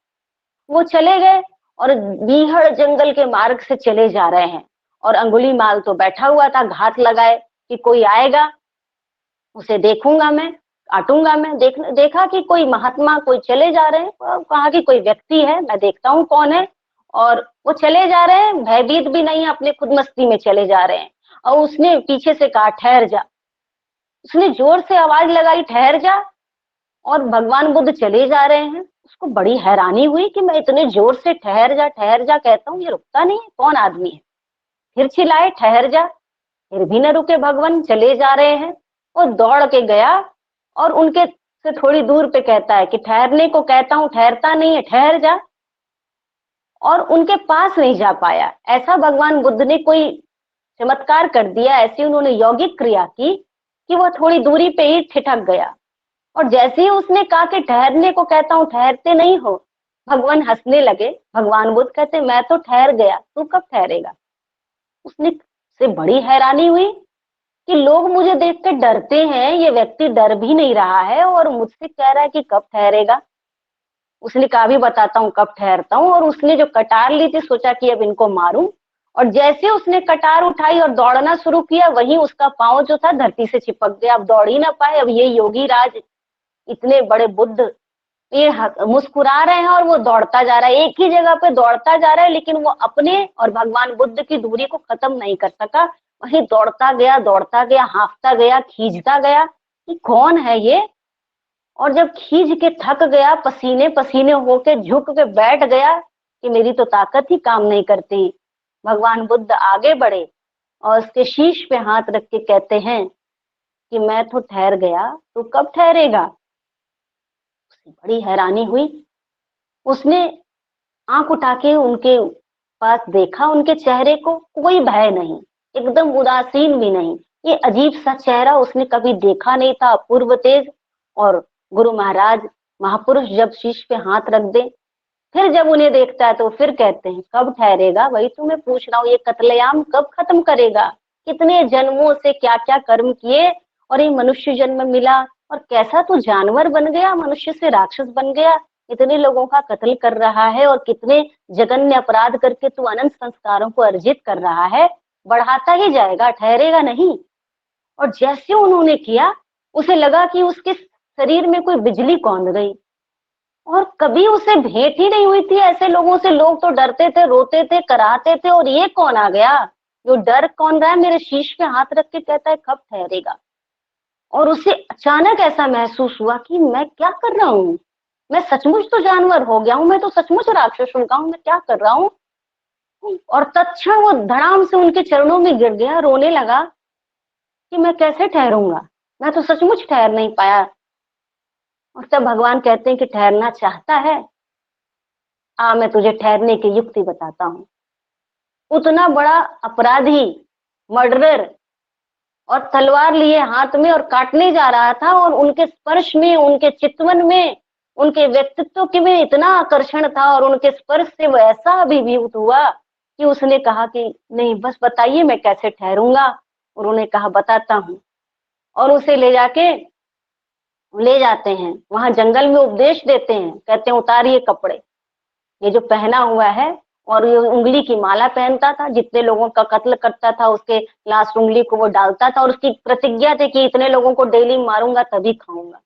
वो चले गए और बीहड़ जंगल के मार्ग से चले जा रहे हैं और अंगुलीमाल तो बैठा हुआ था घात लगाए कि कोई आएगा उसे देखूंगा मैं, काटूंगा मैं। देखा कि कोई महात्मा कोई चले जा रहे हैं, कहा कि कोई व्यक्ति है, मैं देखता हूँ कौन है। और वो चले जा रहे हैं, भयभीत भी नहीं, अपने खुद मस्ती में चले जा रहे हैं। और उसने पीछे से कहा ठहर जा, उसने जोर से आवाज लगाई ठहर जा, और भगवान बुद्ध चले जा रहे हैं। उसको बड़ी हैरानी हुई कि मैं इतने जोर से ठहर जा कहता हूँ, ये रुकता नहीं है, कौन आदमी है। फिर चिल्लाए ठहर जा, फिर भी न रुके, भगवान चले जा रहे हैं। वो दौड़ के गया और उनके से थोड़ी दूर पे कहता है कि ठहरने को कहता हूँ ठहरता नहीं है, ठहर जा। और उनके पास नहीं जा पाया। ऐसा भगवान बुद्ध ने कोई चमत्कार कर दिया, ऐसी उन्होंने यौगिक क्रिया की कि वो थोड़ी दूरी पे ही ठिठक गया। और जैसे ही उसने कहा कि ठहरने को कहता हूँ ठहरते नहीं हो, भगवान हंसने लगे। भगवान बुद्ध कहते मैं तो ठहर गया, तू कब ठहरेगा। उसने से बड़ी हैरानी हुई कि लोग मुझे देख के डरते हैं, ये व्यक्ति डर भी नहीं रहा है और मुझसे कह रहा है कि कब ठहरेगा। उसने कहा भी बताता हूँ कब ठहरता हूँ। और उसने जो कटार ली थी सोचा कि अब इनको मारूं, और जैसे उसने कटार उठाई और दौड़ना शुरू किया, वहीं उसका पांव जो था धरती से चिपक गया। अब दौड़ ही ना पाए। अब ये योगी राज इतने बड़े बुद्ध ये मुस्कुरा रहे हैं और वो दौड़ता जा रहा है, एक ही जगह पे दौड़ता जा रहा है, लेकिन वो अपने और भगवान बुद्ध की दूरी को खत्म नहीं कर सका। वहीं दौड़ता गया, हाँफता गया, खींचता गया कि कौन है ये। और जब खींच के थक गया, पसीने पसीने होके झुक के बैठ गया कि मेरी तो ताकत ही काम नहीं करती। भगवान बुद्ध आगे बढ़े और उसके शीश पे हाथ रख के कहते हैं कि मैं तो ठहर गया, तू कब ठहरेगा। उसे बड़ी हैरानी हुई। उसने आंख उठा के उनके पास देखा, उनके चेहरे को कोई भय नहीं, एकदम उदासीन भी नहीं। ये अजीब सा चेहरा उसने कभी देखा नहीं था, अपूर्व तेज। और गुरु महाराज महापुरुष जब शीश पे हाथ रख दे, फिर जब उन्हें देखता है तो फिर कहते हैं कब ठहरेगा। वही तो मैं पूछ रहा हूँ, ये कत्लेआम कब खत्म करेगा। कितने जन्मों से क्या क्या कर्म किए और ये मनुष्य जन्म मिला, और कैसा तू जानवर बन गया, मनुष्य से राक्षस बन गया। इतने लोगों का कत्ल कर रहा है और कितने जघन्य अपराध करके तू अनंत संस्कारों को अर्जित कर रहा है। बढ़ाता ही जाएगा, ठहरेगा नहीं। और जैसे उन्होंने किया, उसे लगा कि उसके शरीर में कोई बिजली कौंध गई। और कभी उसे भेंट ही नहीं हुई थी ऐसे लोगों से। लोग तो डरते थे, रोते थे, कराहते थे, और ये कौन आ गया जो डर कौन रहा है, मेरे शीश पे हाथ रख के कहता है कब ठहरेगा। और उसे अचानक ऐसा महसूस हुआ कि मैं क्या कर रहा हूँ, मैं सचमुच तो जानवर हो गया हूँ, मैं तो सचमुच राक्षस हो गया हूँ, मैं क्या कर रहा हूँ। और तत्क्षण वो धड़ाम से उनके चरणों में गिर गया, रोने लगा कि मैं कैसे ठहरूंगा, मैं तो सचमुच ठहर नहीं पाया। और तब भगवान कहते हैं कि ठहरना चाहता है, आ मैं तुझे ठहरने की युक्ति बताता हूँ। उतना बड़ा अपराधी, मर्डरर, और तलवार लिए हाथ में और काटने जा रहा था, और उनके स्पर्श में, उनके चितवन में, उनके व्यक्तित्व के में इतना आकर्षण था, और उनके स्पर्श से वो ऐसा अभिभूत हुआ कि उसने कहा कि नहीं बस बताइए मैं कैसे ठहरूंगा। उन्होंने कहा बताता हूँ। और उसे ले जाते हैं, वहां जंगल में उपदेश देते हैं, कहते हैं उतारिए कपड़े, ये जो पहना हुआ है। और ये उंगली की माला पहनता था, जितने लोगों का कत्ल करता था उसके लास्ट उंगली को वो डालता था, और उसकी प्रतिज्ञा थी कि इतने लोगों को डेली मारूंगा तभी खाऊंगा।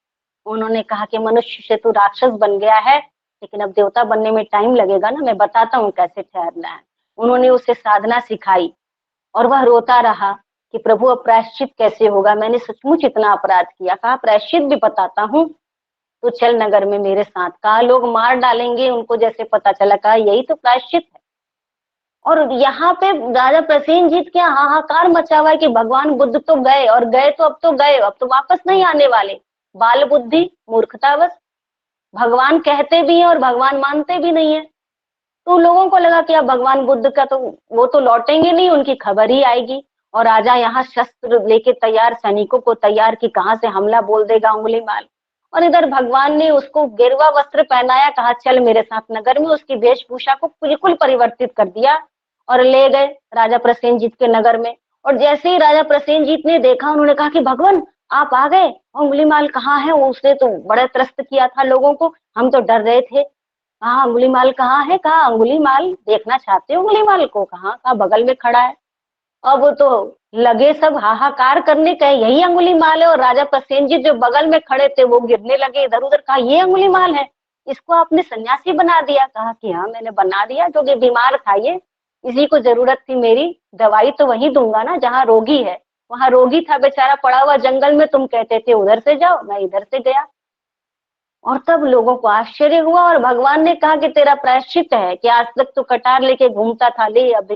उन्होंने कहा कि मनुष्य से तू राक्षस बन गया है, लेकिन अब देवता बनने में टाइम लगेगा ना, मैं बताता हूँ कैसे ठहरना है। उन्होंने उसे साधना सिखाई, और वह रोता रहा कि प्रभु अब प्रायश्चित कैसे होगा, मैंने सचमुच इतना अपराध किया। कहा प्रायश्चित भी बताता हूँ, तो चल नगर में मेरे साथ। कहा लोग मार डालेंगे उनको, जैसे पता चला। कहा यही तो प्रायश्चित है। और यहाँ पे राजा प्रसेनजीत के हाहाकार मचा हुआ है कि भगवान बुद्ध तो गए, और गए तो अब तो गए, अब तो वापस नहीं आने वाले। बाल बुद्धि, मूर्खतावश भगवान कहते भी हैं और भगवान मानते भी नहीं है। तो लोगों को लगा कि अब भगवान बुद्ध का तो वो तो लौटेंगे नहीं, उनकी खबर ही आएगी। और राजा यहाँ शस्त्र लेके तैयार, सैनिकों को तैयार कि कहाँ से हमला बोल देगा अंगुलीमाल। और इधर भगवान ने उसको गेरुआ वस्त्र पहनाया, कहा चल मेरे साथ नगर में। उसकी वेशभूषा को बिल्कुल परिवर्तित कर दिया और ले गए राजा प्रसेनजीत के नगर में। और जैसे ही राजा प्रसेनजीत ने देखा, उन्होंने कहा कि भगवान आप आ गए, अंगुलीमाल कहाँ है। उसने तो बड़े त्रस्त किया था लोगों को, हम तो डर रहे थे। कहा अंगुलीमाल कहाँ है, कहा अंगुलीमाल देखना चाहते हो अंगुलीमाल को, कहा बगल में खड़ा है। अब तो लगे सब हाहाकार करने, कहे यही अंगुली माल है, और राजा प्रसेनजीत जो बगल में खड़े थे वो गिरने लगे इधर उधर, कहा ये अंगुली माल है, इसको आपने सन्यासी बना दिया। कहा कि हाँ मैंने बना दिया, क्योंकि बीमार था ये, इसी को जरूरत थी मेरी, दवाई तो वही दूंगा ना जहाँ रोगी है। वहां रोगी था बेचारा पड़ा हुआ जंगल में, तुम कहते थे उधर से जाओ, मैं इधर से गया। और तब लोगों को आश्चर्य हुआ, और भगवान ने कहा कि तेरा प्रायश्चित है कि आज तक तो कटार लेके घूमता था, ले अब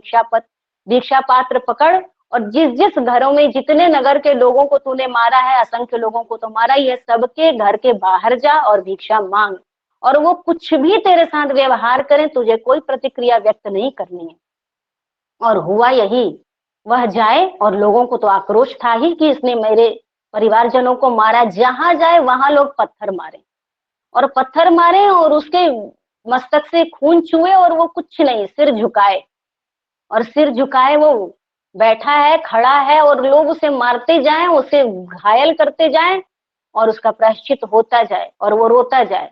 भिक्षा पात्र पकड़, और जिस जिस घरों में जितने नगर के लोगों को तूने मारा है, असंख्य लोगों को तो मारा ही है, सबके घर के बाहर जा और भिक्षा मांग, और वो कुछ भी तेरे साथ व्यवहार करें तुझे कोई प्रतिक्रिया व्यक्त नहीं करनी है। और हुआ यही, वह जाए, और लोगों को तो आक्रोश था ही कि इसने मेरे परिवारजनों को मारा, जहां जाए वहां लोग पत्थर मारे और पत्थर मारे, और उसके मस्तक से खून चुए, और वो कुछ नहीं, सिर झुकाए, और सिर झुकाए वो बैठा है, खड़ा है, और लोग उसे मारते जाएं, उसे घायल करते जाएं, और उसका प्रायश्चित होता जाए, और वो रोता जाए।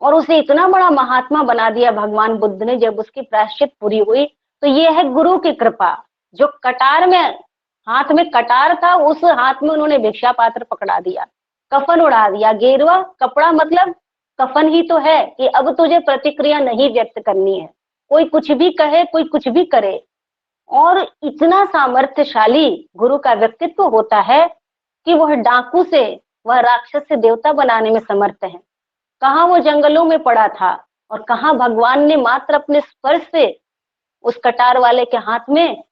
और उसे इतना बड़ा महात्मा बना दिया भगवान बुद्ध ने जब उसकी प्रायश्चित पूरी हुई। तो ये है गुरु की कृपा। जो कटार में, हाथ में कटार था, उस हाथ में उन्होंने भिक्षा पात्र पकड़ा दिया, कफन उड़ा दिया। गेरुआ कपड़ा मतलब कफन ही तो है कि अब तुझे प्रतिक्रिया नहीं व्यक्त करनी है, कोई कुछ भी कहे, कोई कुछ भी करे। और इतना सामर्थ्यशाली गुरु का व्यक्तित्व होता है कि वह डाकू से, वह राक्षस से देवता बनाने में समर्थ है। कहाँ वो जंगलों में पड़ा था, और कहाँ भगवान ने मात्र अपने स्पर्श से उस कटार वाले के हाथ में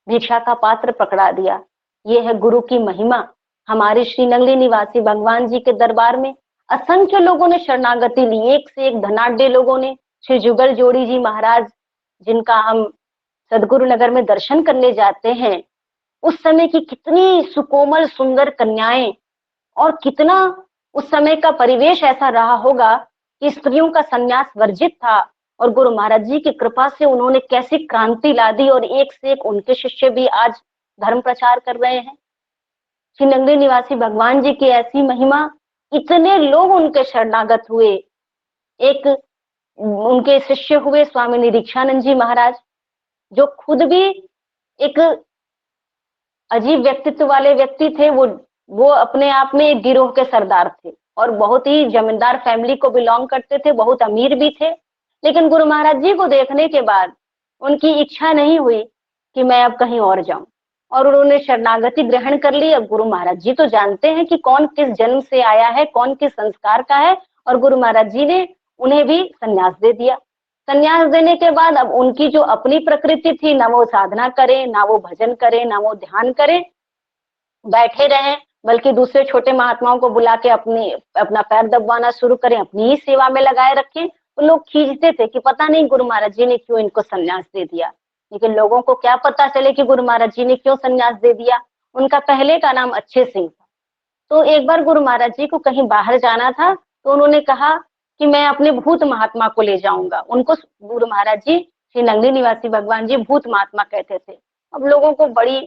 भिक्षा का पात्र पकड़ा दिया। ये है गुरु की महिमा। हमारे श्रीनगरी निवासी भगवान जी के दरबार में असंख्य लोगों ने शरणागति ली, एक से एक धनाढ्य लोगों ने। श्री जुगल जोड़ी जी महाराज, जिनका हम सदगुरु नगर में दर्शन करने जाते हैं, उस समय की कितनी सुकोमल सुंदर कन्याएं, और कितना उस समय का परिवेश ऐसा रहा होगा कि स्त्रियों का संन्यास वर्जित था, और गुरु महाराज जी की कृपा से उन्होंने कैसी क्रांति ला दी, और एक से एक उनके शिष्य भी आज धर्म प्रचार कर रहे हैं। श्रीनगरी निवासी भगवान जी की ऐसी महिमा, इतने लोग उनके शरणागत हुए। एक उनके शिष्य हुए स्वामी निरीक्षानंद जी महाराज, जो खुद भी एक अजीब व्यक्तित्व वाले व्यक्ति थे। वो अपने आप में एक गिरोह के सरदार थे, और बहुत ही जमींदार फैमिली को बिलोंग करते थे, बहुत अमीर भी थे। लेकिन गुरु महाराज जी को देखने के बाद उनकी इच्छा नहीं हुई कि मैं अब कहीं और जाऊं, और उन्होंने शरणागति ग्रहण कर ली। अब गुरु महाराज जी तो जानते हैं कि कौन किस जन्म से आया है, कौन किस संस्कार का है, और गुरु महाराज जी ने उन्हें भी संन्यास दे दिया। संन्यास देने के बाद अब उनकी जो अपनी प्रकृति थी, ना वो साधना करे, ना वो भजन करे, ना वो ध्यान करे, बैठे रहे, बल्कि दूसरे छोटे महात्माओं को बुला के अपना पैर दबवाना शुरू करें, अपनी ही सेवा में लगाए रखें। तो लोग खींचते थे कि पता नहीं गुरु महाराज जी ने क्यों इनको संन्यास दे दिया। लेकिन लोगों को क्या पता चले कि गुरु महाराज जी ने क्यों संन्यास दे दिया। उनका पहले का नाम अच्छे सिंह था। तो एक बार गुरु महाराज जी को कहीं बाहर जाना था, तो उन्होंने कहा कि मैं अपने भूत महात्मा को ले जाऊंगा। उनको गुरु महाराज जी, श्रीनगरी निवासी भगवान जी, भूत महात्मा कहते थे। अब लोगों को बड़ी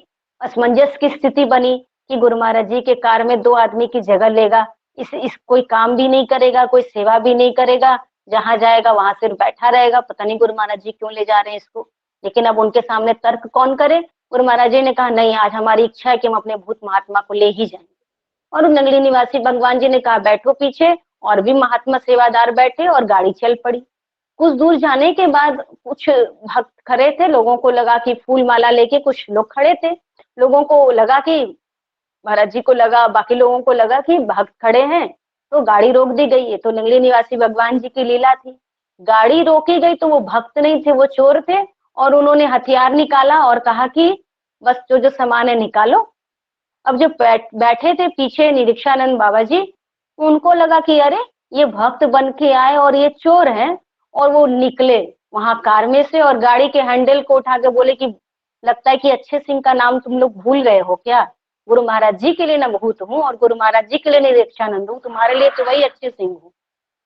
असमंजस की स्थिति बनी कि गुरु महाराज जी के कार में 2 आदमी की जगह लेगा, इस कोई काम भी नहीं करेगा, कोई सेवा भी नहीं करेगा, जहां जाएगा वहां सिर्फ बैठा रहेगा, पता नहीं गुरु महाराज जी क्यों ले जा रहे हैं इसको। लेकिन अब उनके सामने तर्क कौन करे। गुरु महाराज जी ने कहा नहीं, आज हमारी इच्छा है कि हम अपने भूत महात्मा को ले ही जाएंगे। और नगरी निवासी भगवान जी ने कहा बैठो पीछे, और भी महात्मा सेवादार बैठे, और गाड़ी चल पड़ी। कुछ दूर जाने के बाद कुछ भक्त खड़े थे, लोगों को लगा कि फूल माला लेके कुछ लोग खड़े थे। लोगों को लगा कि महाराज जी को लगा, बाकी लोगों को लगा कि भक्त खड़े हैं, तो गाड़ी रोक दी गई। ये तो नगरी निवासी भगवान जी की लीला थी। गाड़ी रोकी गई तो वो भक्त नहीं थे, वो चोर थे, और उन्होंने हथियार निकाला और कहा कि बस जो जो सामान है निकालो। अब जो बैठे थे पीछे निरीक्षानंद बाबा जी, उनको लगा कि अरे ये भक्त बन के आए और ये चोर हैं, और वो निकले वहां कार में से, और गाड़ी के हैंडल को उठा के बोले कि लगता है कि अच्छे सिंह का नाम तुम लोग भूल गए हो क्या। गुरु महाराज जी के लिए न भूत हूँ, और गुरु महाराज जी के लिए निरीक्षानंद हूँ, तुम्हारे लिए तो वही अच्छे सिंह हूँ,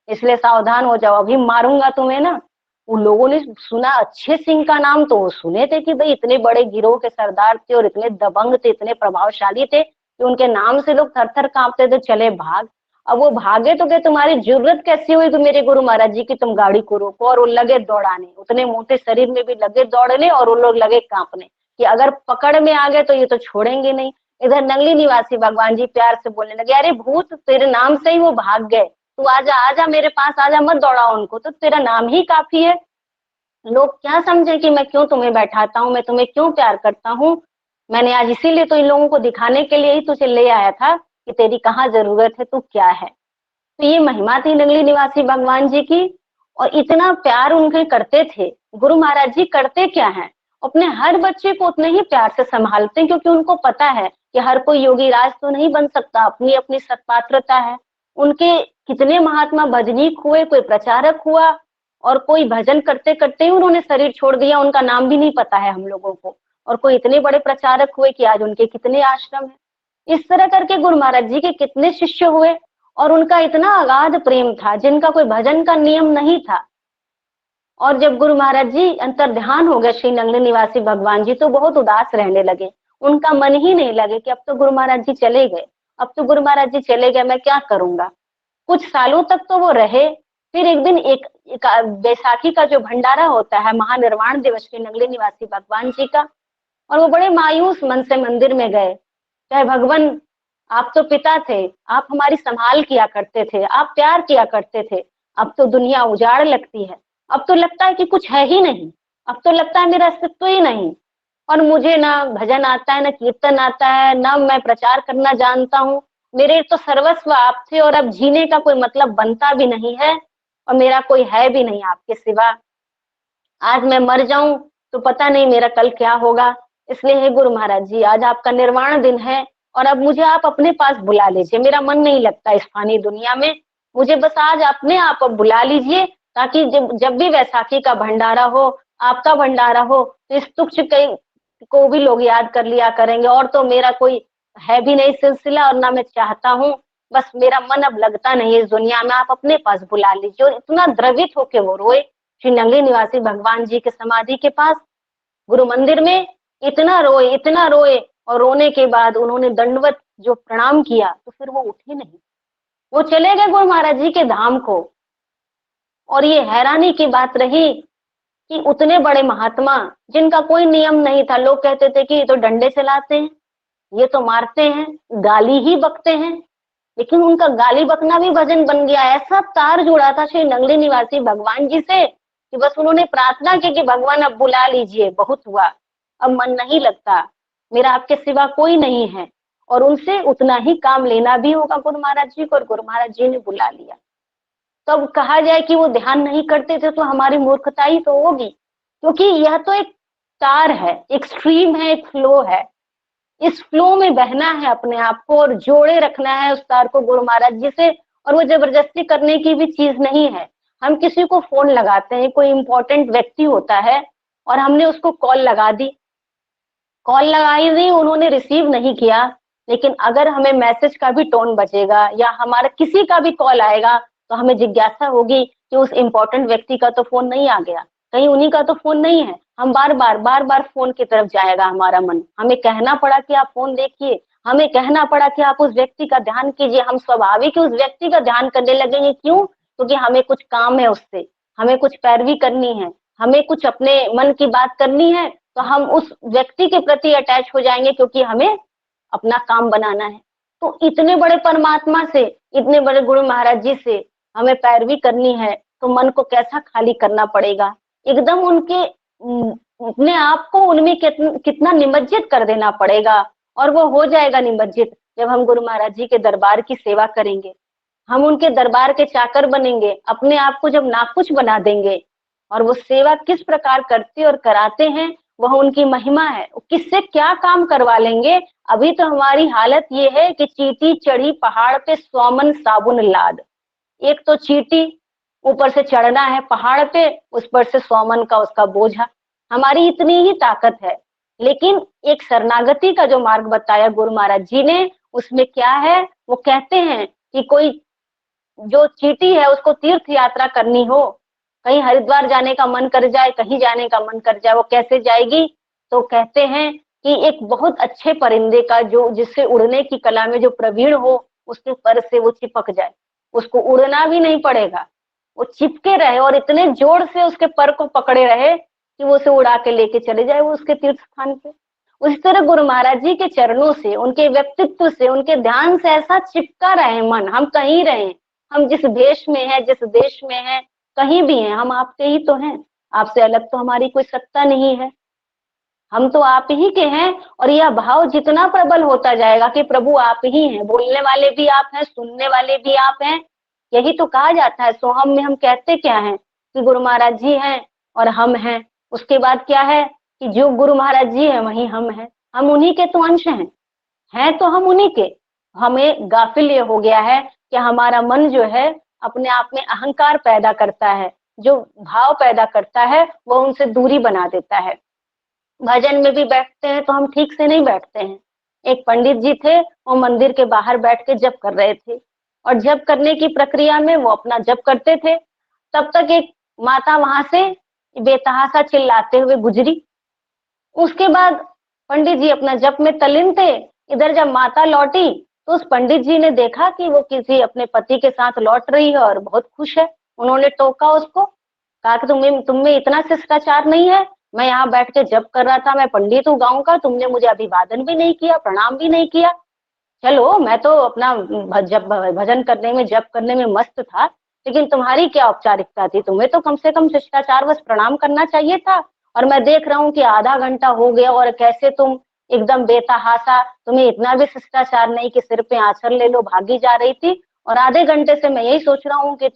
इसलिए सावधान हो जाओ, अभी मारूंगा तुम्हें ना। उन लोगों ने सुना अच्छे सिंह का नाम, तो वो सुने थे कि भाई इतने बड़े गिरोह के सरदार थे, और इतने दबंग थे, इतने प्रभावशाली थे कि उनके नाम से लोग थर थर कांपते थे, चले भाग। अब वो भागे तो क्या, तुम्हारी जरूरत कैसी हुई कि मेरे गुरु महाराज जी की तुम गाड़ी को रोको। और वो लगे दौड़ाने, उतने मोटे शरीर में भी लगे दौड़ने, और वो लोग लगे कांपने। कि अगर पकड़ में आ गए तो ये तो छोड़ेंगे नहीं। इधर नंगली निवासी भगवान जी प्यार से बोलने लगे, अरे भूत तेरे नाम से ही वो भाग गए, तू आजा आजा मेरे पास आजा, मत दौड़ाओ उनको, तो तेरा नाम ही काफी है। लोग क्या समझे कि मैं क्यों तुम्हें बैठाता हूँ, मैं तुम्हें क्यों प्यार करता हूँ। मैंने आज इसीलिए तो इन लोगों को दिखाने के लिए ही तुझे ले आया था कि तेरी कहाँ जरूरत है, तू क्या है। तो ये महिमा थी नंगली निवासी भगवान जी की, और इतना प्यार उनके करते थे। गुरु महाराज जी करते क्या है, अपने हर बच्चे को उतने ही प्यार से संभालते हैं, क्योंकि उनको पता है कि हर कोई योगी राज तो नहीं बन सकता, अपनी अपनी सत्पात्रता है। उनके कितने महात्मा भजनीक हुए, कोई प्रचारक हुआ, और कोई भजन करते करते ही उन्होंने शरीर छोड़ दिया, उनका नाम भी नहीं पता है हम लोगों को। और कोई इतने बड़े प्रचारक हुए कि आज उनके कितने आश्रम है। इस तरह करके गुरु महाराज जी के कितने शिष्य हुए, और उनका इतना अगाध प्रेम था, जिनका कोई भजन का नियम नहीं था। और जब गुरु महाराज जी अंतर ध्यान हो गए श्री नंगली निवासी भगवान जी, तो बहुत उदास रहने लगे। उनका मन ही नहीं लगे कि अब तो गुरु महाराज जी चले गए, अब तो गुरु महाराज जी चले गए, मैं क्या करूंगा। कुछ सालों तक तो वो रहे। फिर एक दिन एक बैसाखी का जो भंडारा होता है, महानिर्वाण दिवस श्री नंगली निवासी भगवान जी का, और वो बड़े मायूस मन से मंदिर में गए। चाहे भगवान, आप तो पिता थे, आप हमारी संभाल किया करते थे, आप प्यार किया करते थे, अब तो दुनिया उजाड़ लगती है, अब तो लगता है कि कुछ है ही नहीं, अब तो लगता है मेरा अस्तित्व ही नहीं, और मुझे ना भजन आता है, ना कीर्तन आता है, ना मैं प्रचार करना जानता हूँ। मेरे तो सर्वस्व आप थे, और अब जीने का कोई मतलब बनता भी नहीं है, और मेरा कोई है भी नहीं आपके सिवा। आज मैं मर जाऊं तो पता नहीं मेरा कल क्या होगा। इसलिए हे गुरु महाराज जी, आज आपका निर्वाण दिन है, और अब मुझे आप अपने पास बुला लीजिए। मेरा मन नहीं लगता इस फानी दुनिया में, मुझे बस आज अपने आप अब बुला लीजिए, ताकि जब भी वैसाखी का भंडारा हो, आपका भंडारा हो, तो इस तुच्छ को भी लोग याद कर लिया करेंगे। और तो मेरा कोई है भी नहीं सिलसिला, और ना मैं चाहता हूँ, बस मेरा मन अब लगता नहीं इस दुनिया में, आप अपने पास बुला लीजिए। और इतना द्रवित होके वो रोए श्री नंगली निवासी भगवान जी के समाधि के पास गुरु मंदिर में, इतना रोए, और रोने के बाद उन्होंने दंडवत जो प्रणाम किया, तो फिर वो उठे नहीं, वो चले गए गुरु महाराज जी के धाम को। और ये हैरानी की बात रही कि उतने बड़े महात्मा, जिनका कोई नियम नहीं था, लोग कहते थे कि ये तो डंडे चलाते हैं, ये तो मारते हैं, गाली ही बकते हैं, लेकिन उनका गाली बकना भी भजन बन गया। ऐसा तार जुड़ा था श्री नंगली निवासी भगवान जी से कि बस उन्होंने प्रार्थना की कि भगवान अब बुला लीजिए, बहुत हुआ, अब मन नहीं लगता, मेरा आपके सिवा कोई नहीं है, और उनसे उतना ही काम लेना भी होगा गुरु महाराज जी को। और गुरु महाराज जी ने बुला लिया। तो अब कहा जाए कि वो ध्यान नहीं करते थे, तो हमारी मूर्खता ही तो होगी, क्योंकि यह तो एक तार है, एक स्ट्रीम है, एक फ्लो है। इस फ्लो में बहना है अपने आप को, और जोड़े रखना है उस तार को गुरु महाराज जी से। और वो जबरदस्ती करने की भी चीज नहीं है। हम किसी को फोन लगाते हैं, कोई इंपॉर्टेंट व्यक्ति होता है, और हमने उसको कॉल लगा दी, कॉल लगाई दी, उन्होंने रिसीव नहीं किया, लेकिन अगर हमें मैसेज का भी टोन बजेगा, या हमारा किसी का भी कॉल आएगा, तो हमें जिज्ञासा होगी कि उस इंपॉर्टेंट व्यक्ति का तो फोन नहीं आ गया, कहीं उन्हीं का तो फोन नहीं है। हम बार बार फोन की तरफ जाएगा हमारा मन। हमें कहना पड़ा कि आप फोन देखिए, हमें कहना पड़ा कि आप उस व्यक्ति का ध्यान कीजिए, हम स्वाभाविक उस व्यक्ति का ध्यान करने लगेंगे। क्यों? क्योंकि हमें कुछ काम है उससे, हमें कुछ पैरवी करनी है, हमें कुछ अपने मन की बात करनी है, तो हम उस व्यक्ति के प्रति अटैच हो जाएंगे, क्योंकि हमें अपना काम बनाना है। तो इतने बड़े परमात्मा से, इतने बड़े गुरु महाराज जी से हमें पैरवी करनी है, तो मन को कैसा खाली करना पड़ेगा, एकदम उनके अपने आप को उनमें कितना निमज्जित कर देना पड़ेगा। और वो हो जाएगा निमज्जित जब हम गुरु महाराज जी के दरबार की सेवा करेंगे, हम उनके दरबार के चाकर बनेंगे, अपने आप को जब नाकुच बना देंगे, और वो सेवा किस प्रकार करते और कराते हैं, वह उनकी महिमा है। किससे क्या काम करवा लेंगे। अभी तो हमारी हालत ये है कि चींटी चढ़ी पहाड़ पे, 100 मन साबुन लाद। एक तो चींटी, ऊपर से चढ़ना है पहाड़ पे, उस पर से 100 मन का उसका बोझा। हमारी इतनी ही ताकत है। लेकिन एक शरणागति का जो मार्ग बताया गुरु महाराज जी ने, उसमें क्या है, वो कहते हैं कि कोई जो चींटी है, उसको तीर्थ यात्रा करनी हो, कहीं हरिद्वार जाने का मन कर जाए, कहीं जाने का मन कर जाए, वो कैसे जाएगी। तो कहते हैं कि एक बहुत अच्छे परिंदे का, जो जिससे उड़ने की कला में जो प्रवीण हो, उसके पर से वो चिपक जाए, उसको उड़ना भी नहीं पड़ेगा, वो चिपके रहे और इतने जोर से उसके पर को पकड़े रहे कि वो उसे उड़ा के लेके चले जाए वो उसके तीर्थ स्थान पे। उसी तरह गुरु महाराज जी के चरणों से, उनके व्यक्तित्व से, उनके ध्यान से ऐसा चिपका रहे मन, हम कहीं रहे, हम जिस देश में हैं, जिस देश में हैं, कहीं भी हैं, हम आपके ही तो हैं। आपसे अलग तो हमारी कोई सत्ता नहीं है, हम तो आप ही के हैं। और यह भाव जितना प्रबल होता जाएगा कि प्रभु आप ही हैं, बोलने वाले भी आप हैं, सुनने वाले भी आप हैं। यही तो कहा जाता है सोहम में हम कहते क्या हैं कि गुरु महाराज जी हैं और हम हैं। उसके बाद क्या है कि जो गुरु महाराज जी हैं वही हम हैं, हम उन्हीं के तो अंश हैं तो हम उन्हीं के। हमें गाफिल ये हो गया है कि हमारा मन जो है अपने आप में अहंकार पैदा करता है, जो भाव पैदा करता है वो उनसे दूरी बना देता है। भजन में भी बैठते हैं तो हम ठीक से नहीं बैठते हैं। एक पंडित जी थे, वो मंदिर के बाहर बैठ के जप कर रहे थे और जप करने की प्रक्रिया में वो अपना जप करते थे। तब तक एक माता वहां से बेतहासा चिल्लाते हुए गुजरी। उसके बाद पंडित जी अपना जप में तल्लीन थे। इधर जब माता लौटी तो उस पंडित जी ने देखा कि वो किसी अपने पति के साथ लौट रही है और बहुत खुश है। उन्होंने टोका उसको, कहा कि तुम में इतना शिष्टाचार नहीं है, मैं यहाँ बैठ के जप कर रहा था, मैं पंडित हूँ गाँव का, तुमने मुझे अभिवादन भी नहीं किया, प्रणाम भी नहीं किया। चलो मैं तो अपना भजन करने में, जप करने में मस्त था, लेकिन तुम्हारी क्या औपचारिकता थी? तुम्हें तो कम से कम शिष्टाचार बस प्रणाम करना चाहिए था। और मैं देख रहा हूँ कि आधा घंटा हो गया और कैसे तुम एकदम बेतहासा, तुम्हें इतना भी शिष्टाचार नहीं कि सिर पे आंचल ले लो, भागी जा रही थी। और आधे घंटे से मैं यही सोच रहा हूँ कि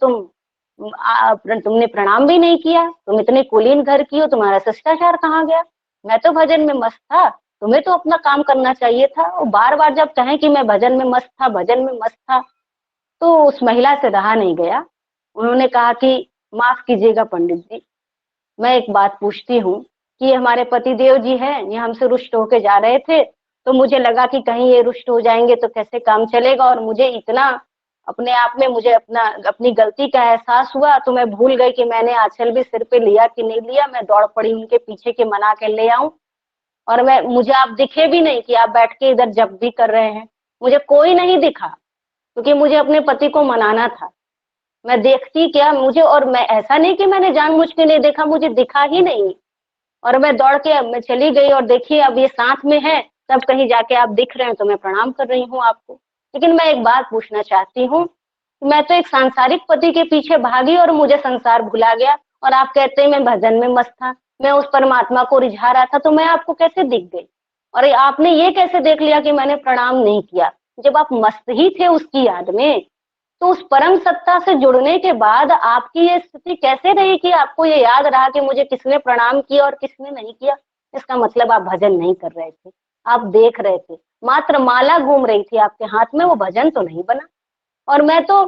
तुमने प्रणाम भी नहीं किया, तुम इतने कुलीन घर की हो, तुम्हारा शिष्टाचार कहाँ गया? मैं तो भजन में मस्त था, तुम्हें तो अपना काम करना चाहिए था। और बार बार जब कहें कि मैं भजन में मस्त था, भजन में मस्त था, तो उस महिला से रहा नहीं गया। उन्होंने कहा कि माफ कीजिएगा पंडित जी, मैं एक बात पूछती हूँ कि ये हमारे पतिदेव जी हैं, ये हमसे रुष्ट होके जा रहे थे, तो मुझे लगा कि कहीं ये रुष्ट हो जाएंगे तो कैसे काम चलेगा। और मुझे इतना अपने आप में, मुझे अपनी गलती का एहसास हुआ, तो मैं भूल गई कि मैंने आंचल भी सिर पे लिया कि नहीं लिया। मैं दौड़ पड़ी उनके पीछे कि मना के ले आऊं। और मुझे आप दिखे भी नहीं कि आप बैठ के इधर जप भी कर रहे हैं, मुझे कोई नहीं दिखा, क्योंकि मुझे अपने पति को मनाना था। मैं देखती क्या मुझे, और मैं ऐसा नहीं कि मैंने जानबूझ के नहीं देखा, मुझे दिखा ही नहीं। और मैं दौड़ के मैं चली गई और देखिए अब ये साथ में है, तब कहीं जाके आप दिख रहे हैं तो मैं प्रणाम कर रही हूँ आपको। लेकिन मैं एक बात पूछना चाहती हूँ, मैं तो एक सांसारिक पति के पीछे भागी और मुझे संसार भुला गया, और आप कहते हैं मैं भजन में मस्त था, मैं उस परमात्मा को रिझा रहा था, तो मैं आपको कैसे दिख गई? और आपने ये कैसे देख लिया कि मैंने प्रणाम नहीं किया? जब आप मस्त ही थे उसकी याद में, तो उस परम सत्ता से जुड़ने के बाद आपकी ये स्थिति कैसे रही कि आपको ये याद रहा कि मुझे किसने प्रणाम किया और किसने नहीं किया? इसका मतलब आप भजन नहीं कर रहे थे, आप देख रहे थे, मात्र माला घूम रही थी आपके हाथ में, वो भजन तो नहीं बना। और मैं तो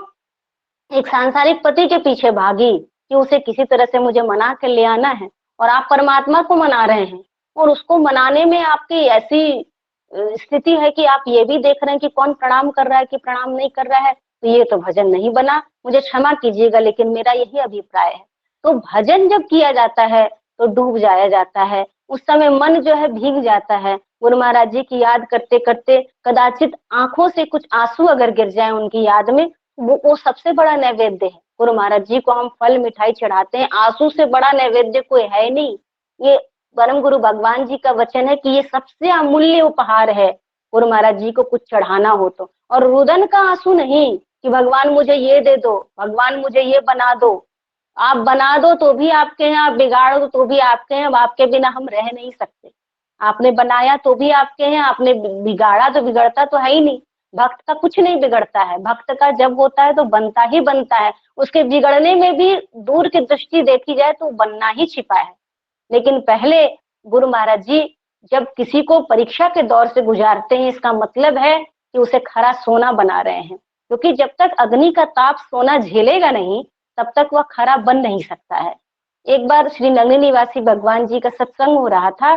एक सांसारिक पति के पीछे भागी कि उसे किसी तरह से मुझे मना के ले आना है, और आप परमात्मा को मना रहे हैं। और उसको मनाने में आपकी ऐसी स्थिति है कि आप ये भी देख रहे हैं कि कौन प्रणाम कर रहा है कि प्रणाम नहीं कर रहा है, तो ये तो भजन नहीं बना। मुझे क्षमा कीजिएगा, लेकिन मेरा यही अभिप्राय है। तो भजन जब किया जाता है तो डूब जाया जाता है, उस समय मन जो है भीग जाता है। गुरु महाराज जी की याद करते करते कदाचित आंखों से कुछ आंसू अगर गिर जाए उनकी याद में, वो सबसे बड़ा नैवेद्य है। गुरु महाराज जी को हम फल मिठाई चढ़ाते हैं, आंसू से बड़ा नैवेद्य कोई है नहीं। ये परम गुरु भगवान जी का वचन है कि ये सबसे अमूल्य उपहार है गुरु महाराज जी को कुछ चढ़ाना हो तो। और रुदन का आंसू नहीं कि भगवान मुझे ये दे दो, भगवान मुझे ये बना दो। आप बना दो तो भी आपके हैं, आप बिगाड़ दो तो भी आपके हैं, अब आपके बिना हम रह नहीं सकते। आपने बनाया तो भी आपके हैं, आपने बिगाड़ा तो बिगड़ता तो है ही नहीं। भक्त का कुछ नहीं बिगड़ता है, भक्त का जब होता है तो बनता ही बनता है। उसके बिगड़ने में भी दूर की दृष्टि देखी जाए तो बनना ही छिपा है। लेकिन पहले गुरु महाराज जी जब किसी को परीक्षा के दौर से गुजारते हैं, इसका मतलब है कि उसे खरा सोना बना रहे हैं। क्योंकि जब तक अग्नि का ताप सोना झेलेगा नहीं, तब तक वह खरा बन नहीं सकता है। एक बार श्री नगरी निवासी भगवान जी का सत्संग हो रहा था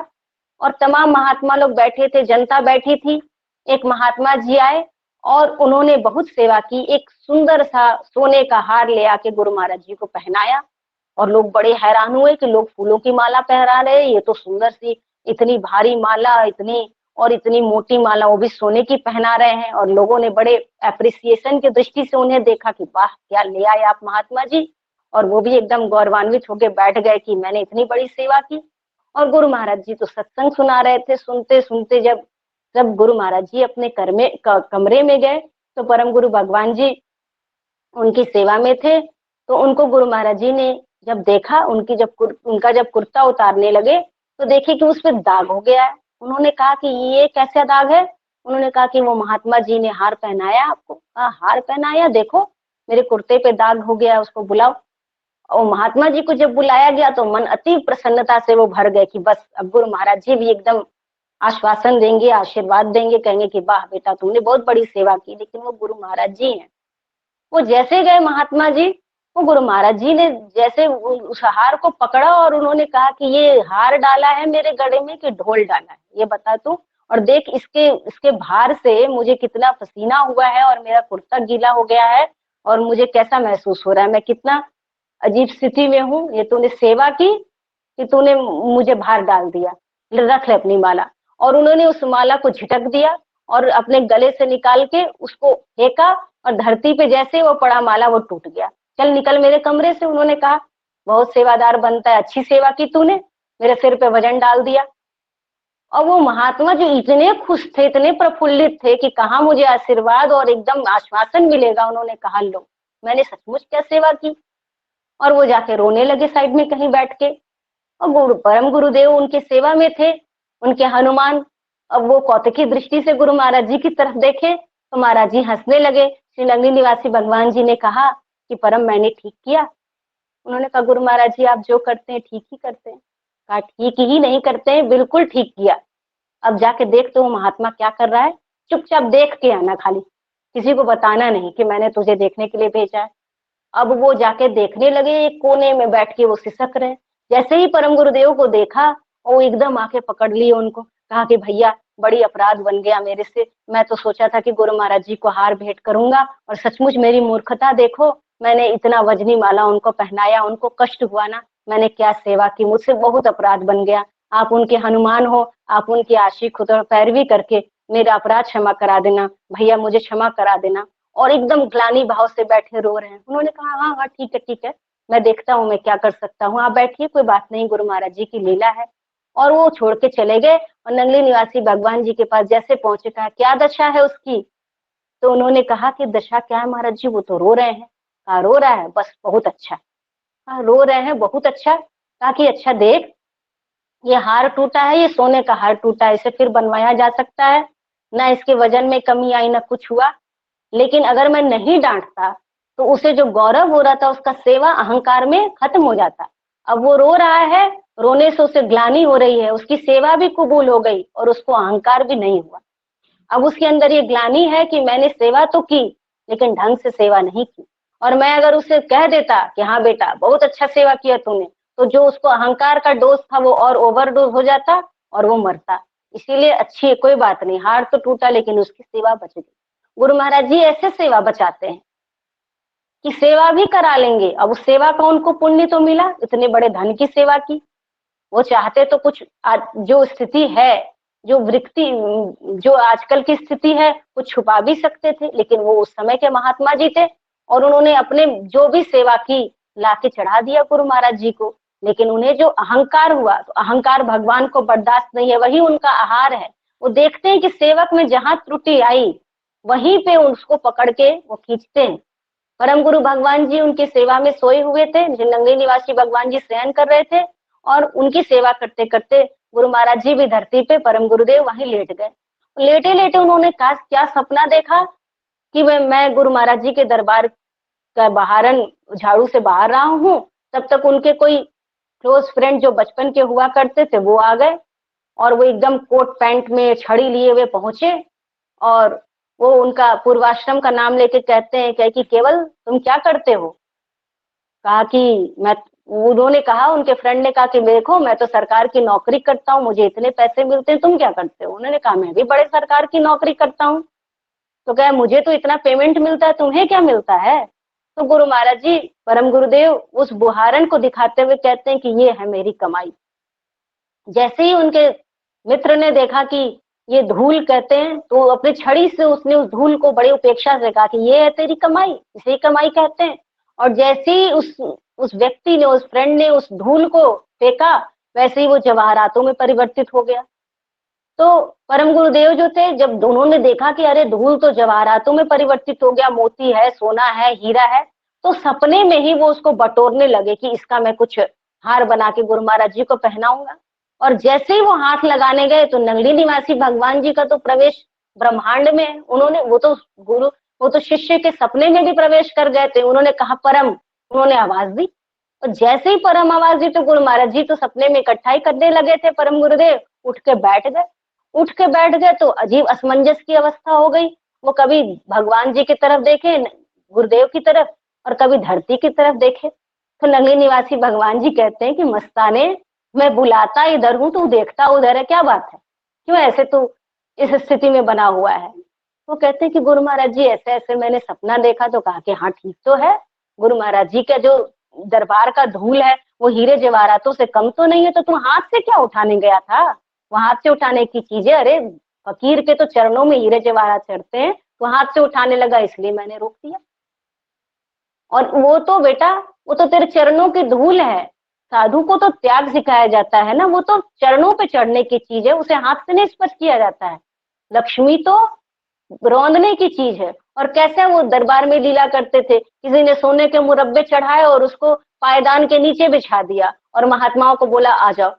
और तमाम महात्मा लोग बैठे थे, जनता बैठी थी। एक महात्मा जी आए और उन्होंने बहुत सेवा की। एक सुंदर सा सोने का हार ले आके गुरु महाराज जी को पहनाया, और लोग बड़े हैरान हुए कि लोग फूलों की माला पहना रहे, ये तो सुंदर सी इतनी भारी माला, इतनी मोटी माला वो भी सोने की पहना रहे हैं। और लोगों ने बड़े एप्रिसिएशन की दृष्टि से उन्हें देखा कि वाह क्या ले आए आप महात्मा जी। और वो भी एकदम गौरवान्वित होकर बैठ गए कि मैंने इतनी बड़ी सेवा की। और गुरु महाराज जी तो सत्संग सुना रहे थे। सुनते सुनते जब जब गुरु महाराज जी अपने कमरे में गए तो परम गुरु भगवान जी उनकी सेवा में थे। तो उनको गुरु महाराज जी ने जब देखा, उनका जब कुर्ता उतारने लगे तो देखे कि उस पर दाग हो गया है। उन्होंने कहा कि ये कैसा दाग है? उन्होंने कहा कि वो महात्मा जी ने हार पहनाया आपको। कहा हार पहनाया? देखो मेरे कुर्ते पे दाग हो गया, उसको बुलाओ। और महात्मा जी को जब बुलाया गया तो मन अति प्रसन्नता से वो भर गए कि बस अब गुरु महाराज जी भी एकदम आश्वासन देंगे, आशीर्वाद देंगे, कहेंगे कि वाह बेटा तुमने बहुत बड़ी सेवा की। लेकिन वो गुरु महाराज जी हैं। वो जैसे गए महात्मा जी, वो गुरु महाराज जी ने जैसे उस हार को पकड़ा और उन्होंने कहा कि ये हार डाला है मेरे गले में कि ढोल डाला है, ये बता तू। और देख इसके भार से मुझे कितना पसीना हुआ है और मेरा कुर्ता गीला हो गया है और मुझे कैसा महसूस हो रहा है, मैं कितना अजीब स्थिति में हूँ। ये तूने सेवा की कि तूने मुझे भार डाल दिया, रख ले अपनी माला। और उन्होंने उस माला को झटक दिया और अपने गले से निकाल के उसको फेंका और धरती पे जैसे वो पड़ा माला वो टूट गया। चल निकल मेरे कमरे से। उन्होंने कहा बहुत सेवादार बनता है, अच्छी सेवा की तूने, मेरे सिर पे वजन डाल दिया। और वो महात्मा जो इतने खुश थे, इतने प्रफुल्लित थे कि कहाँ मुझे आशीर्वाद और एकदम आश्वासन मिलेगा। उन्होंने कहा लो मैंने सचमुच क्या सेवा की। और वो जाके रोने लगे साइड में कहीं बैठ के। और परम गुरुदेव उनके सेवा में थे, उनके हनुमान। अब वो कौतुकी दृष्टि से गुरु महाराज जी की तरफ देखे तो महाराज जी हंसने लगे। श्री नंगली निवासी भगवान जी ने कहा कि परम मैंने ठीक किया। उन्होंने कहा गुरु महाराज जी आप जो करते हैं ठीक ही करते हैं। कहा ठीक ही नहीं करते हैं, बिल्कुल ठीक किया। अब जाके देख तो वो महात्मा क्या कर रहा है, चुपचाप देख के आना, खाली किसी को बताना नहीं कि मैंने तुझे देखने के लिए भेजा है। अब वो जाके देखने लगे, एक कोने में बैठ के वो सिसक रहे। जैसे ही परम गुरुदेव को देखा वो एकदम आके पकड़ लिए उनको। कहा कि भैया बड़ी अपराध बन गया मेरे से, मैं तो सोचा था कि गुरु महाराज जी को हार भेंट करूंगा और सचमुच मेरी मूर्खता देखो, मैंने इतना वजनी माला उनको पहनाया, उनको कष्ट हुआ ना, मैंने क्या सेवा की, मुझसे बहुत अपराध बन गया। आप उनके हनुमान हो, आप उनके आशिक हो, तो पैरवी करके मेरा अपराध क्षमा करा देना भैया, मुझे क्षमा करा देना। और एकदम ग्लानी भाव से बैठे रो रहे हैं। उन्होंने कहा हाँ हाँ ठीक है, मैं देखता हूँ मैं क्या कर सकता हूँ, आप बैठिए, कोई बात नहीं, गुरु महाराज जी की लीला है। और वो छोड़ के चले गए। और नंगली निवासी भगवान जी के पास जैसे पहुंचे, कहा क्या दशा है उसकी? तो उन्होंने कहा कि दशा क्या है महाराज जी, वो तो रो रहे हैं। कहा रो रहा है, बस बहुत अच्छा। कहा रो रहे हैं, बहुत अच्छा। कहा कि अच्छा देख, ये हार टूटा है, ये सोने का हार टूटा है, इसे फिर बनवाया जा सकता है ना, इसके वजन में कमी आई ना कुछ हुआ। लेकिन अगर मैं नहीं डांटता तो उसे जो गौरव हो रहा था उसका सेवा अहंकार में खत्म हो जाता। अब वो रो रहा है, रोने से उसे ग्लानि हो रही है, उसकी सेवा भी कबूल हो गई और उसको अहंकार भी नहीं हुआ। अब उसके अंदर ये ग्लानि है कि मैंने सेवा तो की लेकिन ढंग से सेवा नहीं की। और मैं अगर उसे कह देता कि हाँ बेटा बहुत अच्छा सेवा किया तूने, तो जो उसको अहंकार का डोज था वो और ओवरडोज हो जाता और वो मरता। इसीलिए अच्छी है, कोई बात नहीं, हार तो टूटा लेकिन उसकी सेवा बच गई। गुरु महाराज जी ऐसे सेवा बचाते हैं कि सेवा भी करा लेंगे। अब उस सेवा का उनको पुण्य तो मिला, इतने बड़े धन की सेवा की। वो चाहते तो कुछ जो स्थिति है, जो वृत्ति, जो आजकल की स्थिति है, वो छुपा भी सकते थे, लेकिन वो उस समय के महात्मा जी थे और उन्होंने अपने जो भी सेवा की लाके चढ़ा दिया गुरु महाराज जी को। लेकिन उन्हें जो अहंकार हुआ, तो अहंकार भगवान को बर्दाश्त नहीं है, वही उनका आहार है। वो देखते हैं कि सेवक में जहां त्रुटि आई वहीं पे उसको पकड़ के वो खींचते हैं। परम गुरु भगवान जी उनकी सेवा में सोए हुए थे, नंगली निवासी भगवान जी शयन कर रहे थे और उनकी सेवा करते करते गुरु महाराज जी भी धरती पे, परम गुरुदेव वहीं लेट गए। लेटे लेटे उन्होंने कहा क्या सपना देखा कि मैं गुरु महाराज जी के दरबार का बहारन झाड़ू से बाहर रहा हूँ। तब तक उनके कोई क्लोज फ्रेंड जो बचपन के हुआ करते थे वो आ गए और वो एकदम कोट पैंट में छड़ी लिए हुए पहुंचे और वो उनका पूर्वाश्रम का नाम लेके कहते हैं कि केवल तुम क्या करते हो? कहा कि मैं, उन्होंने कहा, उनके फ्रेंड ने कहा कि देखो मैं तो सरकार की नौकरी करता हूँ, मुझे इतने पैसे मिलते हैं, तुम क्या करते हो? उन्होंने कहा मैं भी बड़े सरकार की नौकरी करता हूँ। तो कहा मुझे तो इतना पेमेंट मिलता है, तुम्हें क्या मिलता है? तो गुरु महाराज जी, परम गुरुदेव उस बुहारन को दिखाते हुए कहते हैं कि ये है मेरी कमाई। जैसे ही उनके मित्र ने देखा कि ये धूल कहते हैं, तो अपनी छड़ी से उसने उस धूल को बड़ी उपेक्षा से कहा कि ये है तेरी कमाई, इसे कमाई कहते हैं। और जैसे ही उस व्यक्ति ने, उस फ्रेंड ने उस धूल को फेंका वैसे ही वो जवाहरातों में परिवर्तित हो गया। तो परम गुरुदेव जो थे, जब उन्होंने देखा कि अरे धूल तो जवाहरातों में परिवर्तित हो गया, मोती है, सोना है, हीरा है, तो सपने में ही वो उसको बटोरने लगे कि इसका मैं कुछ हार बना के गुरु महाराज जी को पहनाऊंगा। और जैसे ही वो हाथ लगाने गए तो नगली निवासी भगवान जी का तो प्रवेश ब्रह्मांड में है। उन्होंने वो तो शिष्य के सपने में भी प्रवेश कर गए थे। उन्होंने कहा परम, उन्होंने आवाज दी, और जैसे ही परम आवाज दी तो गुरु महाराज जी तो सपने में इकट्ठा ही करने लगे थे। परम गुरुदेव उठ के बैठ गए तो अजीब असमंजस की अवस्था हो गई। वो कभी भगवान जी की तरफ देखे, गुरुदेव की तरफ, और कभी धरती की तरफ देखे। तो नगली निवासी भगवान जी कहते हैं कि मस्ताने, मैं बुलाता इधर हूँ, तू देखता उधर है, क्या बात है, क्यों ऐसे तू इस स्थिति में बना हुआ है। वो कहते हैं कि गुरु महाराज जी ऐसे ऐसे मैंने सपना देखा। तो कहा कि हाँ ठीक तो है, गुरु महाराज जी का जो दरबार का धूल है वो हीरे जवाहरातों से कम तो नहीं है, तो तुम हाथ से क्या उठाने गया था? वो हाथ से उठाने की चीजें, अरे फकीर के तो चरणों में हीरे जवाहरात चढ़ते हैं, तो हाथ से उठाने लगा इसलिए मैंने रोक दिया। और वो तो बेटा, वो तो तेरे चरणों की धूल है। साधु को तो त्याग सिखाया जाता है ना, वो तो चरणों पे चढ़ने की चीज है, उसे हाथ से नहीं स्पर्श किया जाता है। लक्ष्मी तो रौंदने की चीज है। और कैसे वो दरबार में लीला करते थे, किसी ने सोने के मुरब्बे चढ़ाए और उसको पायदान के नीचे बिछा दिया और महात्माओं को बोला आ जाओ।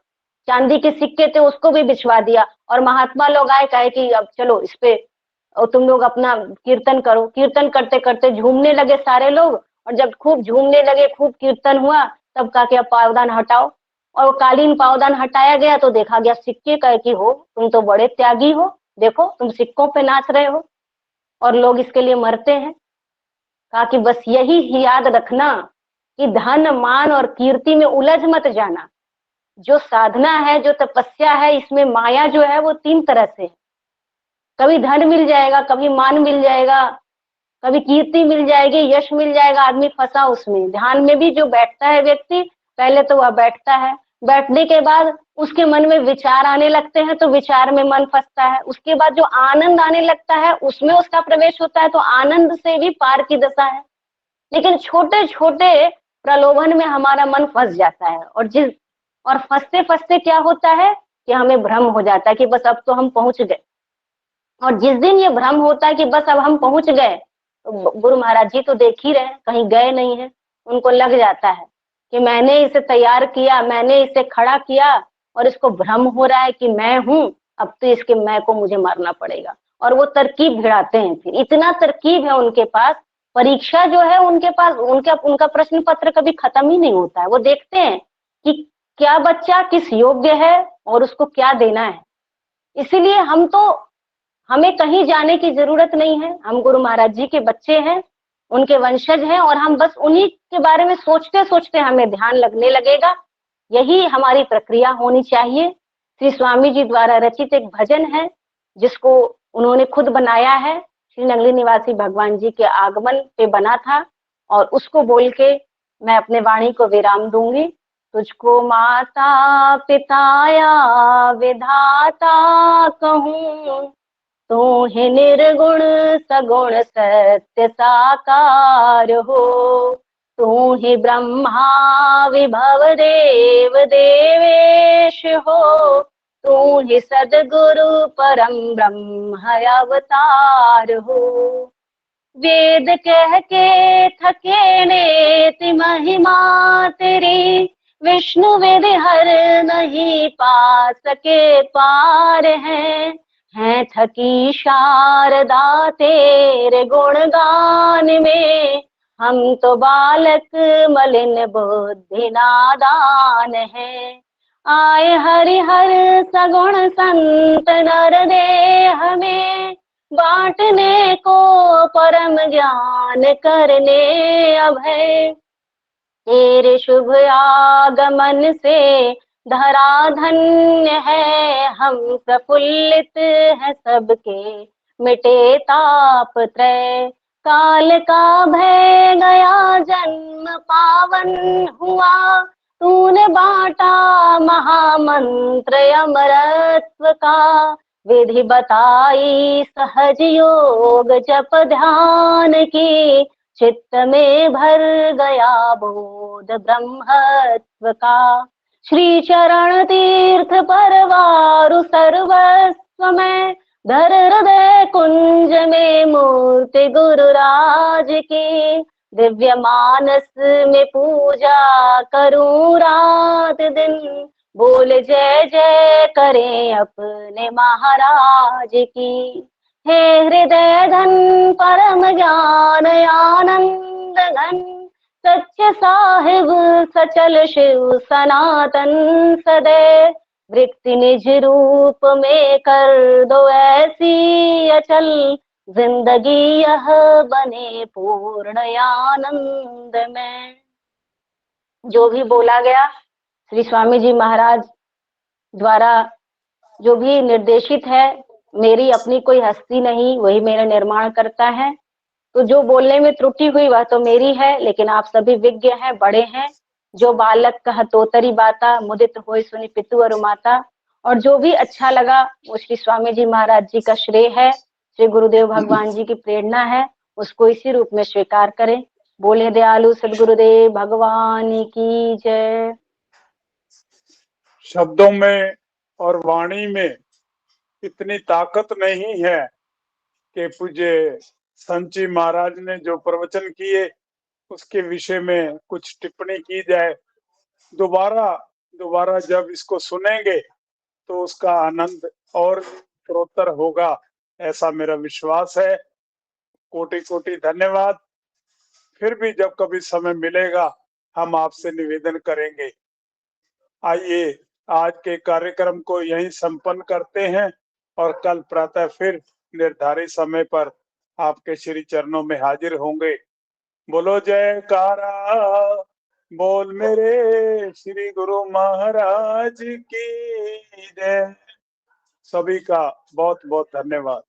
चांदी के सिक्के थे उसको भी बिछवा दिया और महात्मा लोग आए, कहे कि अब चलो इस पे और तुम लोग अपना कीर्तन करो। कीर्तन करते करते झूमने लगे सारे लोग, और जब खूब झूमने लगे, खूब कीर्तन हुआ, तब कहा कि अब पावदान हटाओ। और वो कालीन पावदान हटाया गया तो देखा गया सिक्के, कहे कि हो तुम तो बड़े त्यागी हो, देखो तुम सिक्कों पे नाच रहे हो और लोग इसके लिए मरते हैं। कहा कि बस यही याद रखना कि धन मान और कीर्ति में उलझ मत जाना। जो साधना है, जो तपस्या है, इसमें माया जो है वो 3 तरह से है। कभी धन मिल जाएगा, कभी मान मिल जाएगा, कभी कीर्ति मिल जाएगी, यश मिल जाएगा, आदमी फंसा उसमें। ध्यान में भी जो बैठता है व्यक्ति, पहले तो वह बैठता है, बैठने के बाद उसके मन में विचार आने लगते हैं तो विचार में मन फंसता है। उसके बाद जो आनंद आने लगता है उसमें उसका प्रवेश होता है, तो आनंद से भी पार की दशा है। लेकिन छोटे छोटे प्रलोभन में हमारा मन फंस जाता है, और फंसते फंसते क्या होता है कि हमें भ्रम हो जाता है कि बस अब तो हम पहुंच गए। और जिस दिन ये भ्रम होता है कि बस अब हम पहुंच गए, तो गुरु महाराज जी तो देख ही रहे, कहीं गए नहीं है। उनको लग जाता है कि मैंने इसे तैयार किया, मैंने इसे खड़ा किया, और इसको भ्रम हो रहा है कि मैं हूं, अब तो इसके मैं को मुझे मारना पड़ेगा। और वो तरकीब भिड़ाते हैं, फिर इतना तरकीब है उनके पास। परीक्षा जो है उनके पास, उनका प्रश्न पत्र कभी खत्म ही नहीं होता है। वो देखते हैं कि क्या बच्चा किस योग्य है और उसको क्या देना है। इसीलिए हमें कहीं जाने की जरूरत नहीं है। हम गुरु महाराज जी के बच्चे हैं, उनके वंशज हैं, और हम बस उन्हीं के बारे में सोचते सोचते हमें ध्यान लगने लगेगा। यही हमारी प्रक्रिया होनी चाहिए। श्री स्वामी जी द्वारा रचित एक भजन है जिसको उन्होंने खुद बनाया है, श्री नगली निवासी भगवान जी के आगमन पे बना था, और उसको बोल के मैं अपने वाणी को विराम दूंगी। तुझको माता पिताया विधाता कहूँ, तू ही निर्गुण सगुण सत्य साकार हो। तू ही ब्रह्मा विभव देव देवेश हो। तू ही सदगुरु परम ब्रह्म अवतार हो। वेद कह के थके नेति महिमा तेरी, विष्णु वेद हर नहीं पा सके पार है थकी शारदा तेरे गुणगान में, हम तो बालक मलिन बुद्धि नादान है। आए हरि हर सगुण संत नर देह में, बांटने को परम ज्ञान करने अभय। तेरे शुभ आगमन से धरा धन्य है, हम प्रफुल्लित है सबके मिटे ताप त्रय। काल का भय गया जन्म पावन हुआ, तूने बांटा महामंत्र अमरत्व का। विधि बताई सहज योग जप ध्यान की, चित्त में भर गया बोध ब्रह्मत्व का। श्री चरण तीर्थ परवारु सर्वस्व में, धर हृदय कुंज में मूर्ति गुरुराज की। दिव्य मानस में पूजा करूं रात दिन, बोल जय जय करें अपने महाराज की। हे हृदय धन परम ज्ञान आनंद घन, सच्चे साहिब सचल शिव सनातन सदैव। वृत्ति निज रूप में कर दो ऐसी अचल, जिंदगी यह बने पूर्ण आनंद में। जो भी बोला गया श्री स्वामी जी महाराज द्वारा जो भी निर्देशित है, मेरी अपनी कोई हस्ती नहीं, वही मेरा निर्माण करता है। तो जो बोलने में त्रुटि हुई वह तो मेरी है, लेकिन आप सभी विज्ञ हैं, बड़े हैं। जो बालक कह तोतरी बाता, मुदित होय सुनि पितु और माता। और जो भी अच्छा लगा वो श्री स्वामी जी महाराज जी का श्रेय है, श्री गुरुदेव भगवान जी की प्रेरणा है, उसको इसी रूप में स्वीकार करें। बोले दयालु सदगुरुदेव भगवान की जय। शब्दों में और वाणी में इतनी ताकत नहीं है कि पूज्य संत जी महाराज ने जो प्रवचन किए उसके विषय में कुछ टिप्पणी की जाए। दोबारा जब इसको सुनेंगे तो उसका आनंद और उत्तरोत्तर होगा, ऐसा मेरा विश्वास है। कोटि कोटि धन्यवाद। फिर भी जब कभी समय मिलेगा हम आपसे निवेदन करेंगे। आइए आज के कार्यक्रम को यहीं संपन्न करते हैं और कल प्रातः फिर निर्धारित समय पर आपके श्री चरणों में हाजिर होंगे। बोलो जयकारा बोल मेरे श्री गुरु महाराज की जय। सभी का बहुत बहुत धन्यवाद।